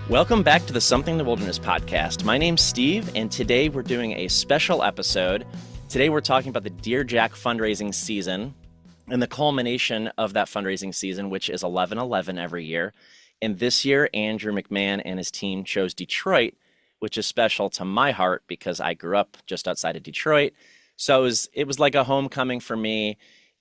Welcome back to the Something in the Wilderness podcast. My name's Steve, and today we're doing a special episode. Today we're talking about the Dear Jack fundraising season and the culmination of that fundraising season, which is 11/11 every year. And this year, Andrew McMahon and his team chose Detroit, which is special to my heart because I grew up just outside of Detroit. So it was like a homecoming for me.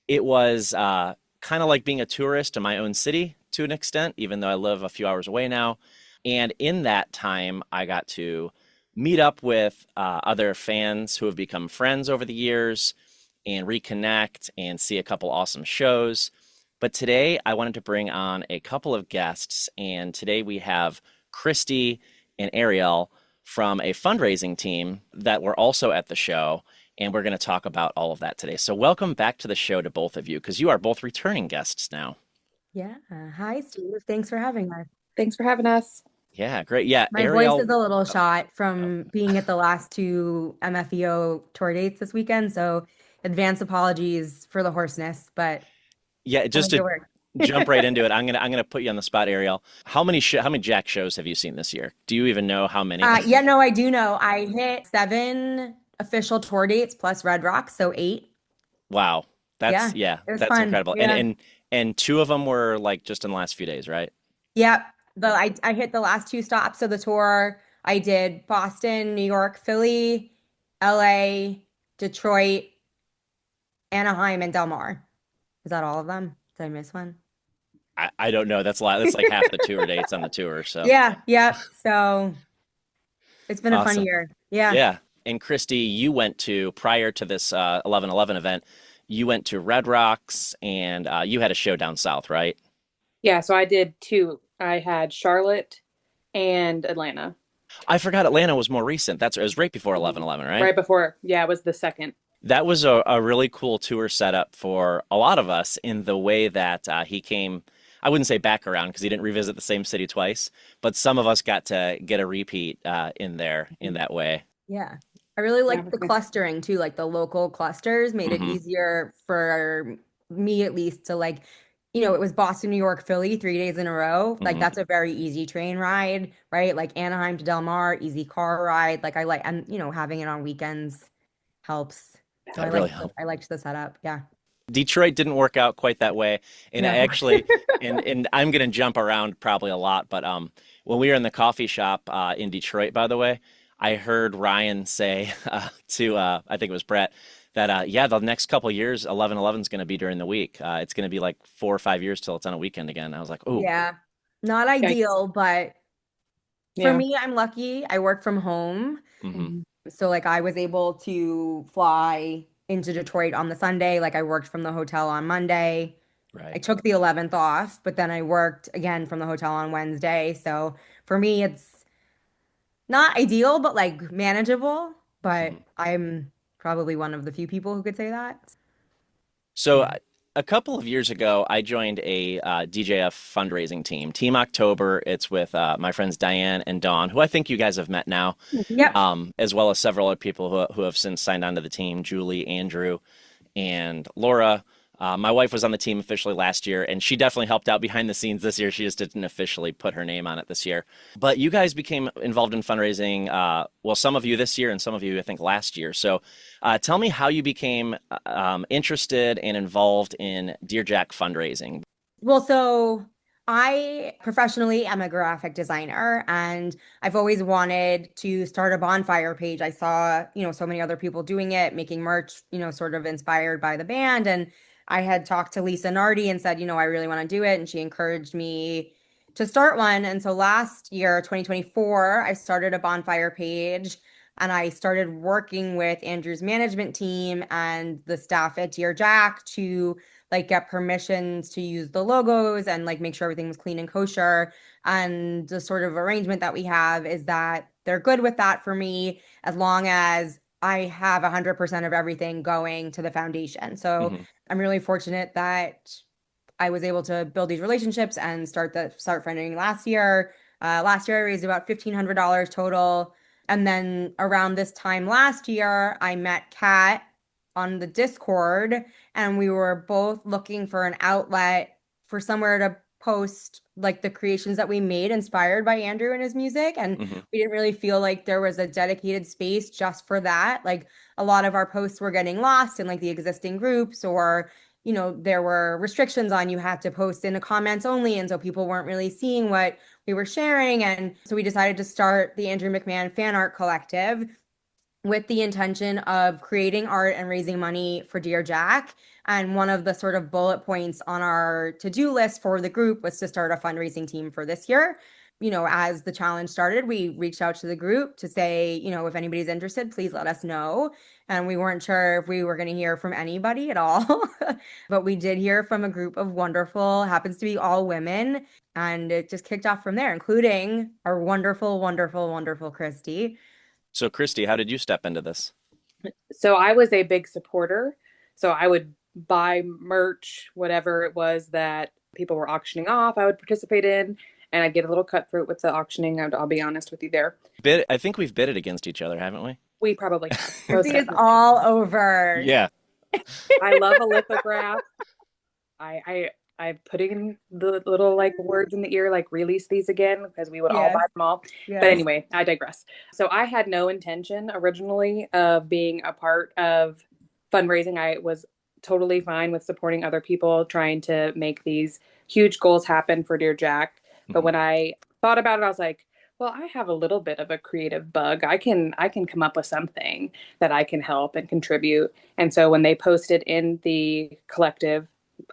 It was kind of like being a tourist in my own city to an extent, even though I live a few hours away now. And in that time, I got to meet up with other fans who have become friends over the years and reconnect and see a couple awesome shows. But today, I wanted to bring on a couple of guests. And today we have Kristie and Arielle from a fundraising team that were also at the show. And we're going to talk about all of that today. So welcome back to the show to both of you, because you are both returning guests now. Yeah. Hi, Steve. Thanks for having us. Thanks for having us. Yeah, great. Yeah, My voice is a little shot from being at the last two MFEO tour dates this weekend, so advance apologies for the hoarseness, but yeah, just to jump right into it, I'm gonna put you on the spot, Arielle. How many Jack shows have you seen this year? Do you even know how many? Yeah, no, I do know. I hit 7 official tour dates plus Red Rocks, so 8. Wow, that's fun. incredible. Yeah. And 2 of them were like just in the last few days, right? Yep. I hit the last 2 stops of the tour. I did Boston, New York, Philly, LA, Detroit, Anaheim, and Del Mar. Is that all of them? Did I miss one? I don't know. That's a lot. That's like half the tour dates on the tour. So yeah. So it's been a fun year. Yeah. Yeah. And Kristie, you went to, prior to this 11/11 event, you went to Red Rocks and you had a show down south, right? Yeah, so I did 2. I had Charlotte and Atlanta. I forgot Atlanta was more recent. It was right before 11/11, right? Right before. Yeah, it was the second. That was a really cool tour setup for a lot of us in the way that he came, I wouldn't say back around because he didn't revisit the same city twice, but some of us got to get a repeat in that way. Yeah. I really liked the clustering too, like the local clusters made it easier for me at least to like, it was Boston, New York, Philly, 3 days in a row. Like that's a very easy train ride, right? Like Anaheim to Del Mar, easy car ride. Like and having it on weekends helps. So I liked the setup. Yeah. Detroit didn't work out quite that way. And I actually, and I'm going to jump around probably a lot, but when we were in the coffee shop in Detroit, by the way, I heard Ryan say to, I think it was Brett, that, the next couple of years, 11/11 is going to be during the week. It's going to be like 4 or 5 years till it's on a weekend again. I was like, oh. Yeah, not ideal, but for me, I'm lucky. I work from home. So like I was able to fly into Detroit on the Sunday. Like I worked from the hotel on Monday. Right. I took the 11th off, but then I worked again from the hotel on Wednesday. So for me, it's not ideal, but like manageable. But I'm probably one of the few people who could say that. So a couple of years ago, I joined a DJF fundraising team, Team October. It's with my friends Diane and Dawn, who I think you guys have met now, as well as several other people who have since signed on to the team, Julie, Andrew, and Laura. My wife was on the team officially last year, and she definitely helped out behind the scenes this year. She just didn't officially put her name on it this year. But you guys became involved in fundraising, some of you this year and some of you, I think, last year. So tell me how you became interested and involved in Dear Jack fundraising. Well, so I professionally am a graphic designer, and I've always wanted to start a bonfire page. I saw, so many other people doing it, making merch, sort of inspired by the band. And I had talked to Lisa Nardi and said, I really want to do it. And she encouraged me to start one. And so last year, 2024, I started a bonfire page and I started working with Andrew's management team and the staff at Dear Jack to like get permissions to use the logos and like make sure everything was clean and kosher. And the sort of arrangement that we have is that they're good with that for me as long as I have 100% of everything going to the foundation. So I'm really fortunate that I was able to build these relationships and start funding last year. Last year I raised about $1,500 total. And then around this time last year, I met Kat on the Discord, and we were both looking for an outlet for somewhere to post like the creations that we made inspired by Andrew and his music. And Mm-hmm. we didn't really feel like there was a dedicated space just for that. Like a lot of our posts were getting lost in like the existing groups, or, you know, there were restrictions on you had to post in the comments only. And so people weren't really seeing what we were sharing. And so we decided to start the Andrew McMahon Fan Art Collective with the intention of creating art and raising money for Dear Jack. And one of the sort of bullet points on our to-do list for the group was to start a fundraising team for this year. You know, as the challenge started, we reached out to the group to say, you know, if anybody's interested, please let us know. And we weren't sure if we were going to hear from anybody at all. But we did hear from a group of wonderful, happens to be all women. And it just kicked off from there, including our wonderful, wonderful, wonderful Kristie. So, Kristie, how did you step into this? So I was a big supporter. So I would buy merch, whatever it was that people were auctioning off, I would participate in, and I'd get a little cutthroat with the auctioning. I'll be honest with you there. I think we've bidded against each other, haven't we? We probably have. Kristie is all over. Yeah. I love a lithograph. I'm putting the little like words in the ear, like release these again, because we would all buy them all. Yes. But anyway, I digress. So I had no intention originally of being a part of fundraising. I was totally fine with supporting other people, trying to make these huge goals happen for Dear Jack. But when I thought about it, I was like, well, I have a little bit of a creative bug. I can come up with something that I can help and contribute. And so when they posted in the collective,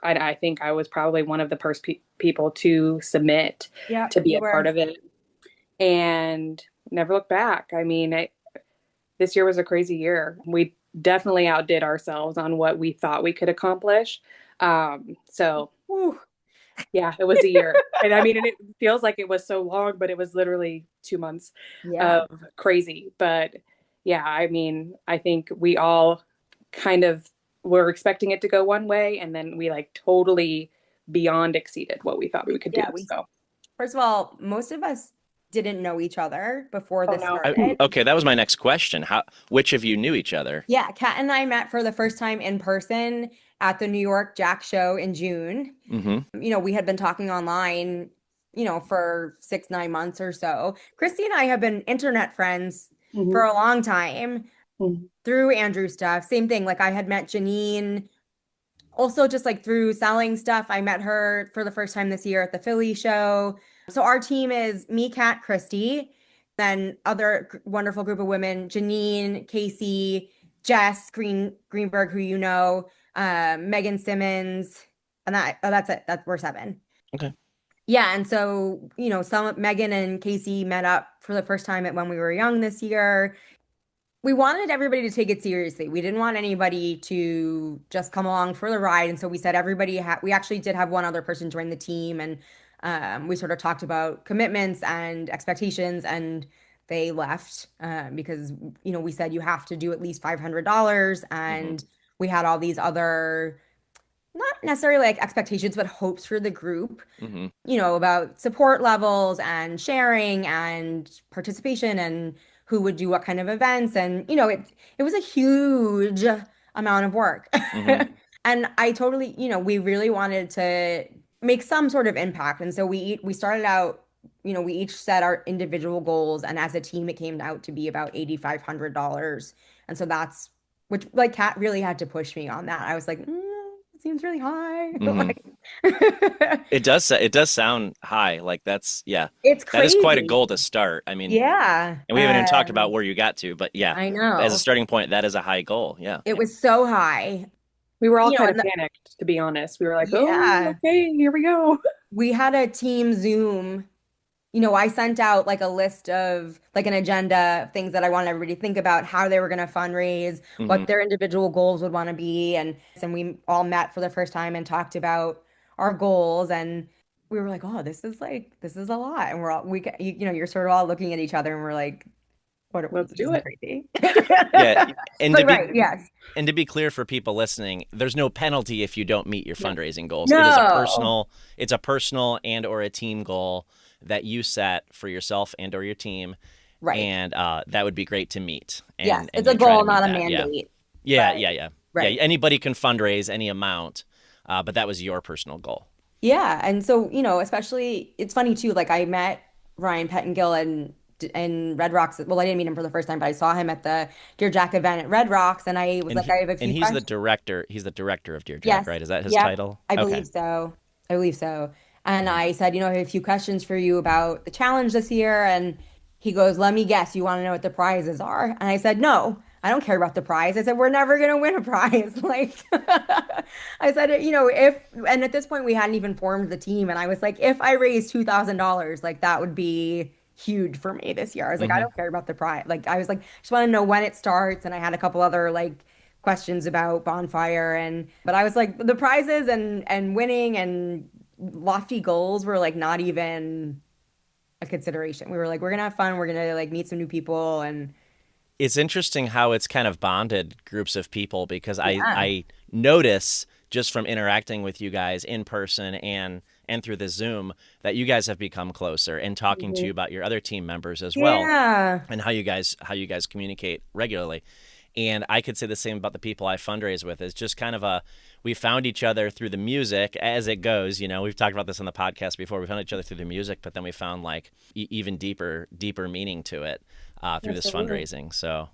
I think I was probably one of the first people to submit to be a part of it, and never look back. I mean, this year was a crazy year. We definitely outdid ourselves on what we thought we could accomplish. So yeah, it was a year. And I mean, and it feels like it was so long, but it was literally 2 months of crazy. But yeah, I mean, I think we all kind of were expecting it to go one way, and then we like totally beyond exceeded what we thought we could do. So first of all, most of us didn't know each other before this started. Okay, that was my next question. Which of you knew each other? Yeah, Kat and I met for the first time in person at the New York Jack show in June. Mm-hmm. You know, we had been talking online, you know, for 6-9 months or so. Kristie and I have been internet friends for a long time. Through Andrew stuff. Same thing. Like I had met Janine also just like through selling stuff. I met her for the first time this year at the Philly show. So our team is me, Kat, Kristie, then other wonderful group of women, Janine, Casey, Jess Greenberg, who you know, Megan Simmons, and that's it. We're 7. Okay. Yeah, and so, you know, Megan and Casey met up for the first time when we were young this year. We wanted everybody to take it seriously. We didn't want anybody to just come along for the ride. And so we said we actually did have one other person join the team. And we sort of talked about commitments and expectations, and they left because, you know, we said you have to do at least $500. And we had all these other, not necessarily like expectations, but hopes for the group, you know, about support levels and sharing and participation and who would do what kind of events. And, you know, it was a huge amount of work. And I totally, you know, we really wanted to make some sort of impact. And so we started out, you know, we each set our individual goals. And as a team, it came out to be about $8,500. And so that's, which like Kat really had to push me on that. I was like, it seems really high. Like, It does sound high. Like it's crazy. That is quite a goal to start. I mean, yeah. And we haven't even talked about where you got to, but yeah, I know. As a starting point, that is a high goal. Yeah. It was so high. We were all kind of panicked, to be honest. We were like, oh, okay, here we go. We had a team Zoom. You know, I sent out like a list of like an agenda of things that I wanted everybody to think about, how they were going to fundraise, what their individual goals would want to be. And we all met for the first time and talked about our goals. And we were like, oh, this is a lot. And you know, you're sort of all looking at each other and we're like, let's do it. Crazy. Yeah. And yes. And to be clear for people listening, there's no penalty if you don't meet your fundraising goals. No. It's a personal and or a team goal that you set for yourself and or your team. Right. And that would be great to meet. And, yes, it's a goal, not a mandate. Yeah. Anybody can fundraise any amount, but that was your personal goal. Yeah, and so, especially it's funny too, like I met Ryan Pettingill and Red Rocks. Well, I didn't meet him for the first time, but I saw him at the Dear Jack event at Red Rocks, and I was And like, I have a and few he's the questions. director. He's the director of Dear Jack, Yes. right? Is that his Yep. title? I Okay. believe so. I believe so. And Mhm. I said, I have a few questions for you about the challenge this year. And he goes, let me guess, you want to know what the prizes are? And I said, no, I don't care about the prize. I said, we're never going to win a prize. Like, I said, and at this point we hadn't even formed the team. And I was like, if I raise $2,000, like that would be huge for me this year. I was like, I Mhm. don't care about the prize. Like, I was like, just want to know when it starts. And I had a couple other like questions about bonfire but I was like the prizes and winning and lofty goals were like not even a consideration. We were like, we're gonna have fun, we're gonna like meet some new people and It's interesting how it's kind of bonded groups of people because yeah. I notice just from interacting with you guys in person and through the Zoom that you guys have become closer and talking to you Mhm. about your other team members as well Yeah. and how you guys communicate regularly. And I could say the same about the people I fundraise with. It's just kind of we found each other through the music as it goes. We've talked about this on the podcast before. We found each other through the music, but then we found like even deeper meaning to it through this Absolutely. fundraising. So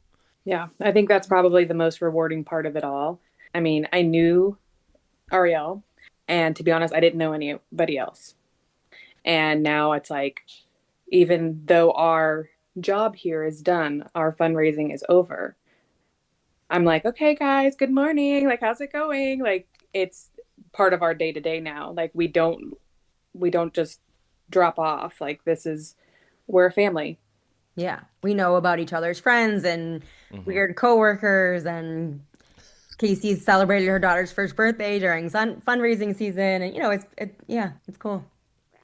Yeah, I think that's probably the most rewarding part of it all. I mean, I knew Arielle, and to be honest, I didn't know anybody else. And now it's like, even though our job here is done, our fundraising is over. I'm like, okay, guys, good morning. Like, how's it going? Like, it's part of our day to day now. Like, we don't just drop off. Like, we're a family. Yeah, we know about each other's friends and mhm. weird coworkers, and Casey celebrated her daughter's first birthday during fundraising season, and yeah, it's cool.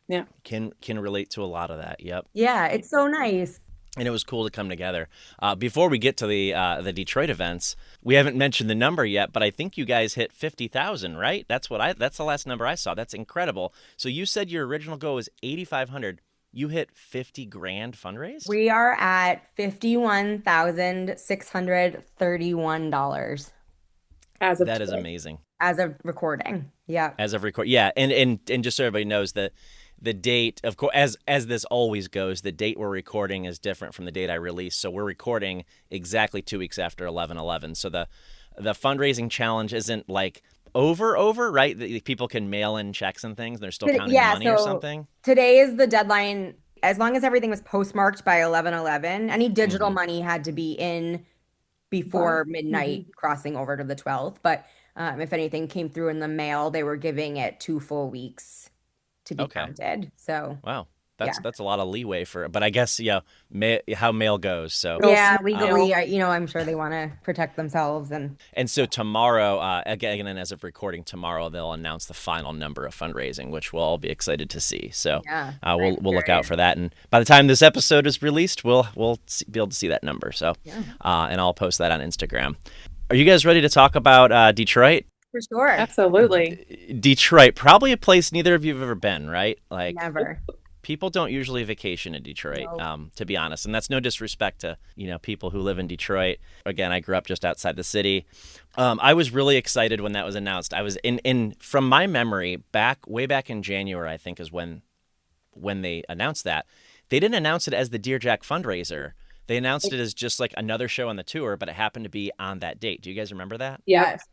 Yeah. Can relate to a lot of that. Yep. Yeah, it's so nice. And it was cool to come together. Before we get to the Detroit events, we haven't mentioned the number yet, but I think you guys hit 50,000, right? That's the last number I saw. That's incredible. So you said your original goal was 8,500. You hit 50 grand fundraised? We are at $51,631 As of That is today. amazing. as of recording. Yeah. As of record, yeah, and just so everybody knows that the date, of course, as this always goes, the date we're recording is different from the date I release. So we're recording exactly 2 weeks after 11/11. So the fundraising challenge isn't like over, right? People can mail in checks and things. And they're still counting the Yeah, money or so something. today is the deadline. As long as everything was postmarked by 11/11, any digital Hmm. money had to be in By before mhm. midnight, crossing over to the 12th. But if anything came through in the mail, they were giving it 2 full weeks to be Okay. counted. So, Wow. That's yeah. that's a lot of leeway but I guess how mail goes. So Real Yeah, snail legally, mail. I'm sure they want to protect themselves and And so tomorrow, again, as of recording tomorrow, they'll announce the final number of fundraising, which we'll all be excited to see. So yeah, we'll I'm we'll look out curious. for that. And by the time this episode is released, we'll be able to see that number. So Yeah, and I'll post that on Instagram. Are you guys ready to talk about Detroit? for sure. Absolutely. Detroit, probably a place neither of you have ever been, right? Like Never. people don't usually vacation in Detroit, No. to be honest, and that's no disrespect to people who live in Detroit. Again, I grew up just outside the city. I was really excited when that was announced. I was in from my memory way back in January, I think is when they announced that. They didn't announce it as the Dear Jack fundraiser. They announced it as just like another show on the tour, but it happened to be on that date. Do you guys remember that? Yep. Yes.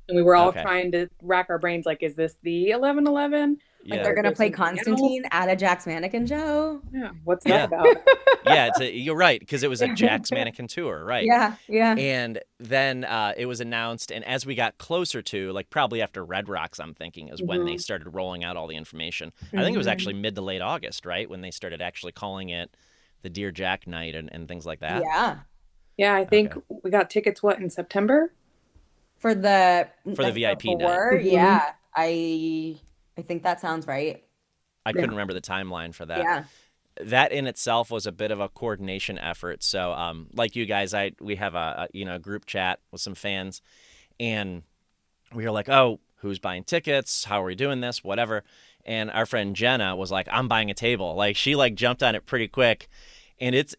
And we were all Okay. trying to rack our brains like, is this the 11/11? Like Yeah. they're Or is gonna there play something else? Constantine at a Jack's Mannequin show. Yeah. What's that Yeah. about? Yeah, you're right because it was a Jack's Mannequin tour, right? Yeah, yeah. And then it was announced, and as we got closer to, like probably after Red Rocks, I'm thinking is when they Hmm. started rolling out all the information. I think it was Hmm. actually mid to late August, right, when they started actually calling it the Dear Jack night and things like that. Yeah. Yeah, I think Okay, we got tickets, what, in September? For the for the like the VIP night, four, Hmm. yeah. I think that sounds right. I Yeah. couldn't remember the timeline for that. Yeah. That in itself was a bit of a coordination effort. So, like you guys, we have a group chat with some fans, and we were like, oh, who's buying tickets? How are we doing this? Whatever. And our friend Jenna was like, I'm buying a table. Like she like jumped on it pretty quick. And it's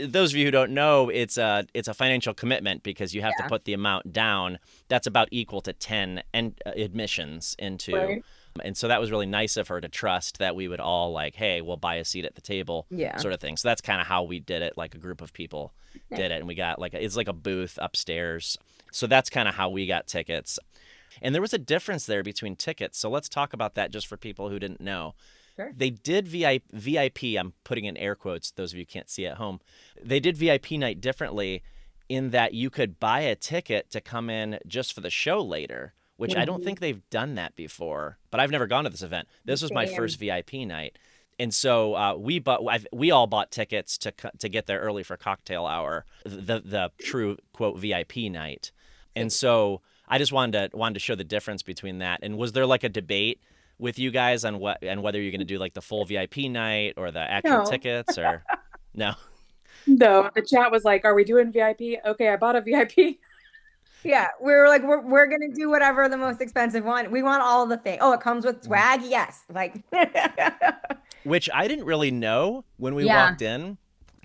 those of you who don't know, it's a financial commitment because you have to Yeah. put the amount down that's about equal to 10 admissions into Right. And so that was really nice of her to trust that we would all like, hey, we'll buy a seat at the table, sort of thing. So that's kind of how we did it. Like a group of people did it. And we got it's like a booth upstairs. So that's kind of how we got tickets. And there was a difference there between tickets. So let's talk about that just for people who didn't know. Sure. They did VIP, I'm putting in air quotes, those of you who can't see at home. They did VIP night differently in that you could buy a ticket to come in just for the show later, which I don't think they've done that before. But I've never gone to this event. This was my first VIP night. And so we all bought tickets to get there early for cocktail hour, the true, quote, VIP night. And so I just wanted to show the difference between that. And was there like a debate with you guys on whether you're going to do like the full VIP night or the actual tickets or no? No, the chat was like, "Are we doing VIP?" Okay, I bought a VIP. Yeah, we were like, we're gonna do whatever the most expensive one. We want all the things. Oh, it comes with swag. Yes, like. Which I didn't really know when we walked in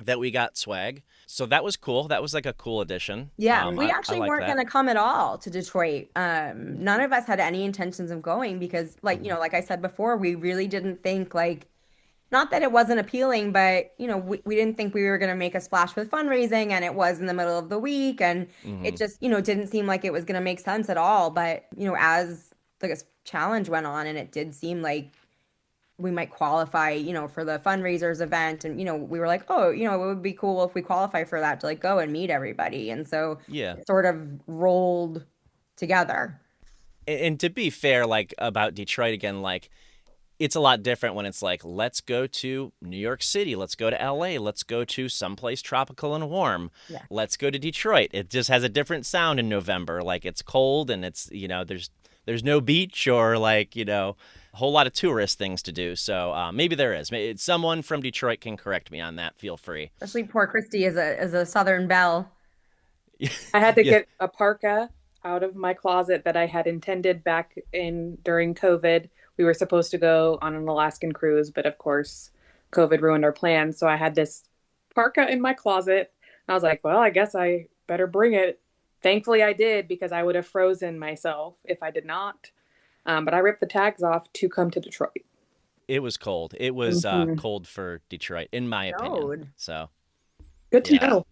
that we got swag. So that was cool. That was like a cool addition. Yeah, we actually weren't that. going to come at all to Detroit. None of us had any intentions of going because, like, like I said before, we really didn't think not that it wasn't appealing, but, we didn't think we were going to make a splash with fundraising, and it was in the middle of the week, and it just, didn't seem like it was going to make sense at all. But, as the challenge went on, and it did seem like we might qualify, for the fundraisers event. And, we were like, oh, it would be cool if we qualify for that to like go and meet everybody. And so it sort of rolled together. And to be fair, like about Detroit again, like it's a lot different when it's like, let's go to New York City, let's go to LA, let's go to someplace tropical and warm. Yeah. Let's go to Detroit. It just has a different sound in November. Like it's cold and it's, there's no beach or like, a whole lot of tourist things to do. So maybe there is. Maybe someone from Detroit can correct me on that. Feel free. Especially poor Kristie is a Southern belle. I had to get a parka out of my closet that I had intended back during COVID. We were supposed to go on an Alaskan cruise, but of course COVID ruined our plans. So I had this parka in my closet. I was like, well, I guess I better bring it. Thankfully I did, because I would have frozen myself if I did not. But I ripped the tags off to come to Detroit. It was cold. It was cold for Detroit, in my opinion. So good to know.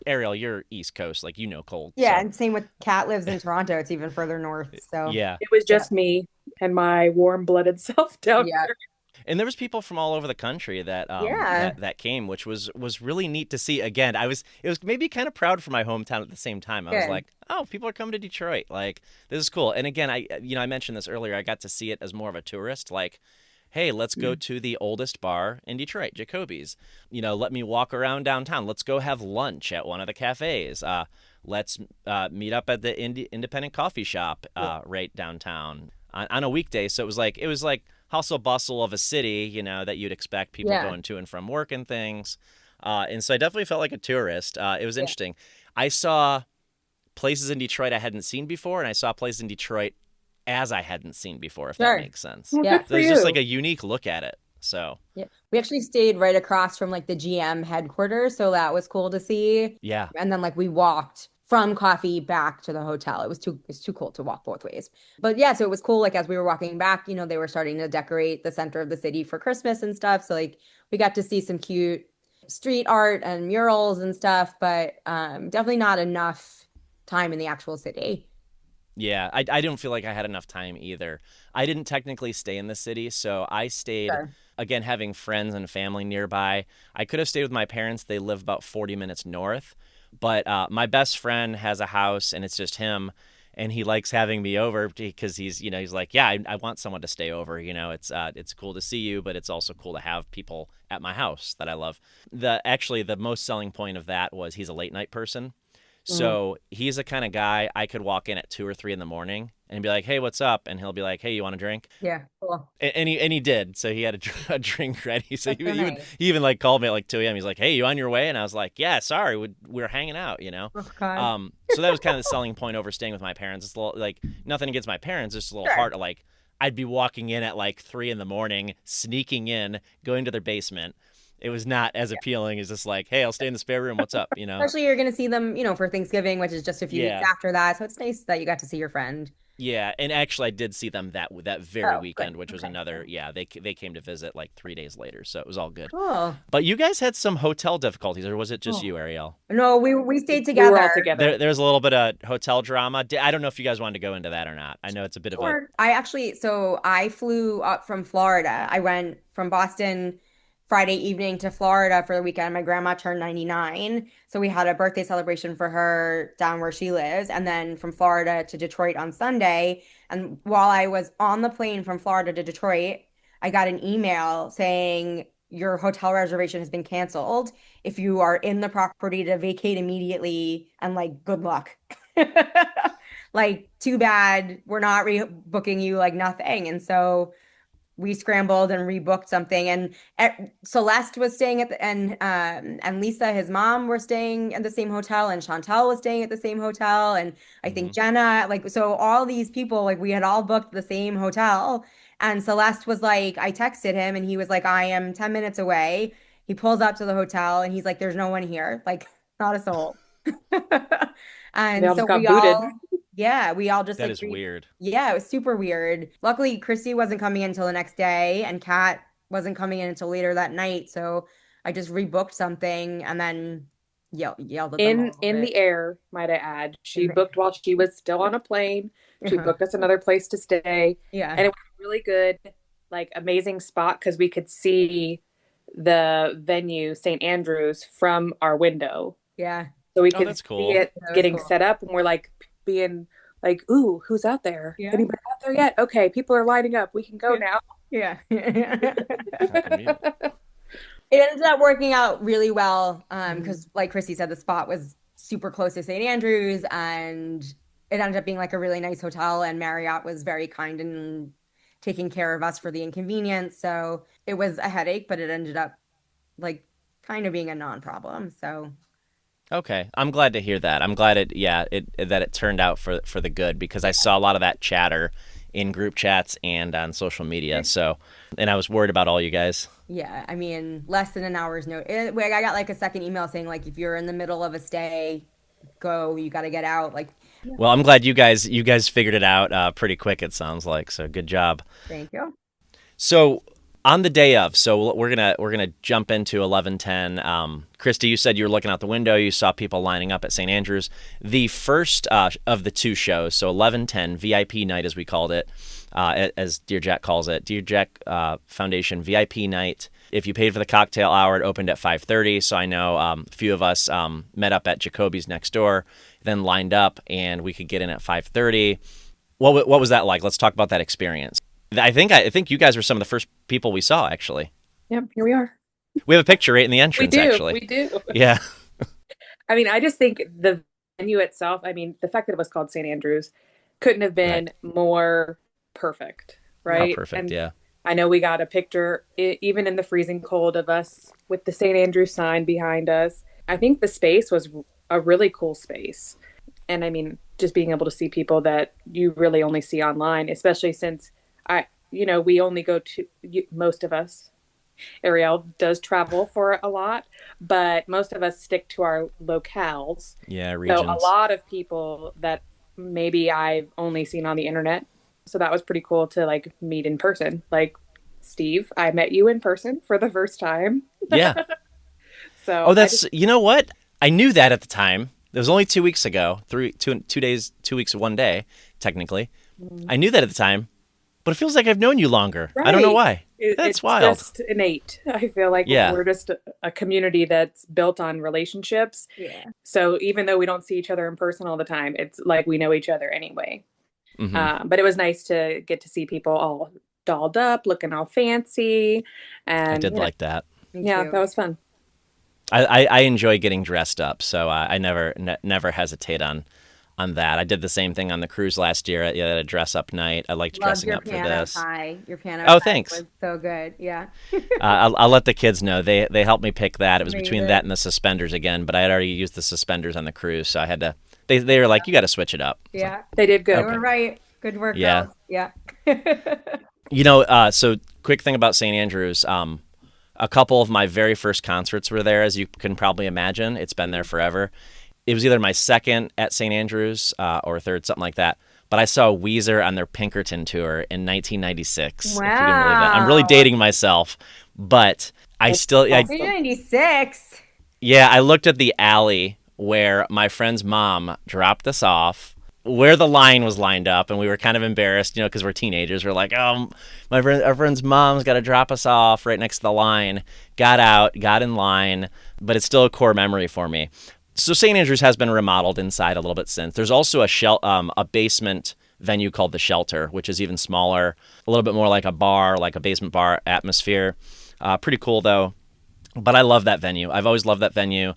Arielle, you're East Coast, like cold. Yeah, so. and same with Kat lives in Toronto. It's even further north. So yeah, it was just me and my warm-blooded self down here. And there was people from all over the country that that came, which was really neat to see. Again, it was maybe kind of proud for my hometown at the same time. I was like, oh, people are coming to Detroit. Like, this is cool. And again, I mentioned this earlier. I got to see it as more of a tourist. Like, hey, let's go to the oldest bar in Detroit, Jacoby's. Let me walk around downtown. Let's go have lunch at one of the cafes. Let's meet up at the independent coffee shop right downtown on a weekday. So it was like hustle bustle of a city, that you'd expect people going to and from work and things. And so I definitely felt like a tourist. It was interesting. I saw places in Detroit I hadn't seen before, and I saw places in Detroit as I hadn't seen before, if that makes sense. Well, yeah. There's just like a unique look at it. So we actually stayed right across from like the GM headquarters. So that was cool to see. Yeah. And then like we walked from coffee back to the hotel. It was too cool to walk both ways. But yeah, so it was cool. Like as we were walking back, they were starting to decorate the center of the city for Christmas and stuff. So like we got to see some cute street art and murals and stuff, but definitely not enough time in the actual city. Yeah, I don't feel like I had enough time either. I didn't technically stay in the city, so I stayed, again, having friends and family nearby. I could have stayed with my parents. They live about 40 minutes north. But my best friend has a house, and it's just him, and he likes having me over because he's like, yeah, I want someone to stay over. It's cool to see you, but it's also cool to have people at my house that I love. The most selling point of that was he's a late night person. So he's the kind of guy I could walk in at 2 or 3 in the morning and be like, hey, what's up? And he'll be like, hey, you want a drink? Yeah, cool. And he did. So he had a drink ready. So he even like called me at like 2 a.m. He's like, hey, you on your way? And I was like, yeah, sorry, we were hanging out, Oh, God. So that was kind of the selling point over staying with my parents. It's a little, like, nothing against my parents, just a little hard to like, I'd be walking in at like 3 in the morning, sneaking in, going to their basement. It was not as appealing as just like, hey, I'll stay in the spare room. What's up? Especially you're going to see them, for Thanksgiving, which is just a few weeks after that. So it's nice that you got to see your friend. Yeah, and actually, I did see them that very Oh, weekend, good. which was Okay. another. Yeah, they came to visit like 3 days later, so it was all good. Cool. But you guys had some hotel difficulties, or was it just Oh. you, Arielle? No, we stayed We were all together. together. There's a little bit of hotel drama. I don't know if you guys wanted to go into that or not. I know it's a bit of a. Sure. So I flew up from Florida. I went from Boston Friday evening to Florida for the weekend. My grandma turned 99. So we had a birthday celebration for her down where she lives. And then from Florida to Detroit on Sunday. And while I was on the plane from Florida to Detroit, I got an email saying your hotel reservation has been canceled. If you are in the property to vacate immediately and like good luck. Like, too bad we're not rebooking you, like nothing. And so we scrambled and rebooked something. And Celeste was staying at the and Lisa, his mom, were staying at the same hotel, and Chantel was staying at the same hotel. And I think Mhm. Jenna, like, so all these people, like, we had all booked the same hotel. And Celeste was like, I texted him and he was like, I am 10 minutes away. He pulls up to the hotel and he's like, there's no one here, like, not a soul. They And all so just got booted. we all just That like, is weird. yeah, it was super weird. Luckily, Kristie wasn't coming in until the next day, and Kat wasn't coming in until later that night. So I just rebooked something and then yelled at them In all a in bit. the air, might I add. She booked while she was still on a plane. She booked us another place to stay, Yeah, and it was really good, like amazing spot because we could see the venue, St. Andrews, from our window. yeah, So we Oh, could that's see cool. it that was getting cool. set up, and we're like being like, "Ooh, who's out there? Yeah, Anybody out there yet? Okay, people are lining up. We can go now." yeah. How convenient. It ended up working out really well Mhm. because like Christy said, the spot was super close to St. Andrews, and it ended up being like a really nice hotel, and Marriott was very kind and taking care of us for the inconvenience. So it was a headache, but it ended up like kind of being a non-problem. So Okay, I'm glad to hear that. I'm glad that it turned out for the good because I saw a lot of that chatter in group chats and on social media. So, and I was worried about all you guys. yeah, I mean, less than an hour's notice. I got like a second email saying like if you're in the middle of a stay, go, you got to get out. Like, Well, I'm glad you guys figured it out pretty quick. It sounds like so. Good job. thank you. So on the day of, so we're gonna jump into 11:10. Kristie, you said you were looking out the window. You saw people lining up at St. Andrews. The first of the two shows, so 11:10 VIP night, as we called it, as Dear Jack calls it, Dear Jack Foundation VIP night. If you paid for the cocktail hour, it opened at 5:30. So I know a few of us met up at Jacoby's next door, then lined up, and we could get in at 5:30. What was that like? Let's talk about that experience. I think you guys were some of the first people we saw, actually. Yep, here we are. We have a picture right in the We entrance, do. actually. We do. Yeah. I mean, I just think the venue itself, I mean, the fact that it was called St. Andrews couldn't have been more perfect, right? Oh, perfect. And Yeah. I know we got a picture, even in the freezing cold, of us with the St. Andrews sign behind us. I think the space was a really cool space. And I mean, just being able to see people that you really only see online, especially since we only go to, most of us, Arielle does travel for a lot, but most of us stick to our locales. Yeah. So a Regions. lot of people that maybe I've only seen on the internet. So that was pretty cool to like meet in person. Like Steve, I met you in person for the first time. Yeah. So Oh, you know what? I knew that at the time. It was only 2 weeks ago. 2 days, 2 weeks, 1 day, technically. I knew that at the time, but it feels like I've known you longer. I don't know why. That's It's wild. just innate. I feel like Yeah. we're just a community that's built on relationships. Yeah. So even though we don't see each other in person all the time, it's like we know each other anyway. Hmm. But it was nice to get to see people all dolled up, looking all fancy, I and did like that. yeah, too. that was fun. I enjoy getting dressed up, so I never hesitate on that. I did the same thing on the cruise last year at a dress up night. I liked Loved dressing your up for piano this. pie. Your piano Oh, pie thanks. was so good. Yeah. I'll let the kids know. They helped me pick that. It was between Amazing. that and the suspenders again, but I had already used the suspenders on the cruise, so I had to. They were like, you got to switch it up. It's like, Yeah. They did You good. were right. Good work, Yeah. girls. Yeah. So quick thing about St. Andrews. A couple of my very first concerts were there, as you can probably imagine. It's been there forever. It was either my second at St. Andrews or third, something like that. But but I saw Weezer on their Pinkerton tour in 1996. Wow. If you can believe that. I'm really dating myself, but I still, 1996. yeah, I looked at the alley where my friend's mom dropped us off, where the line was lined up, and we were kind of embarrassed, because we're teenagers. We're like, oh, our friend's mom's got to drop us off right next to the line. Got out, got in line, but it's still a core memory for me. So St. Andrews has been remodeled inside a little bit since. There's also a basement venue called The Shelter, which is even smaller, a little bit more like a bar, like a basement bar atmosphere. Pretty cool, though. But I love that venue. I've always loved that venue.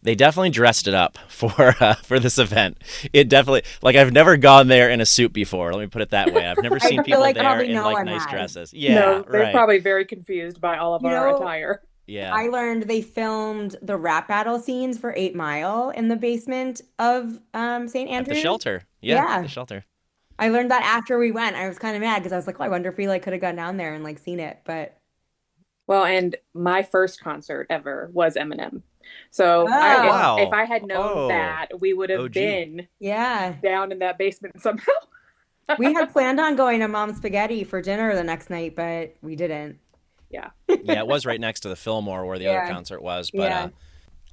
They definitely dressed it up for this event. It definitely, like, I've never gone there in a suit before. Let me put it that way. I've never seen people there in like nice dresses. Yeah, no, they're right. probably very confused by all of our attire. Yeah. I learned they filmed the rap battle scenes for 8 Mile in the basement of St. Andrews. At The Shelter. Yeah. The Shelter. I learned that after we went. I was kind of mad because I was like, oh, I wonder if we like could have gone down there and like seen it. But well, and my first concert ever was Eminem. So wow. if I had known that, we would have been down in that basement somehow. We had planned on going to Mom's Spaghetti for dinner the next night, but we didn't. Yeah. Yeah, it was right next to the Fillmore where the other concert was. But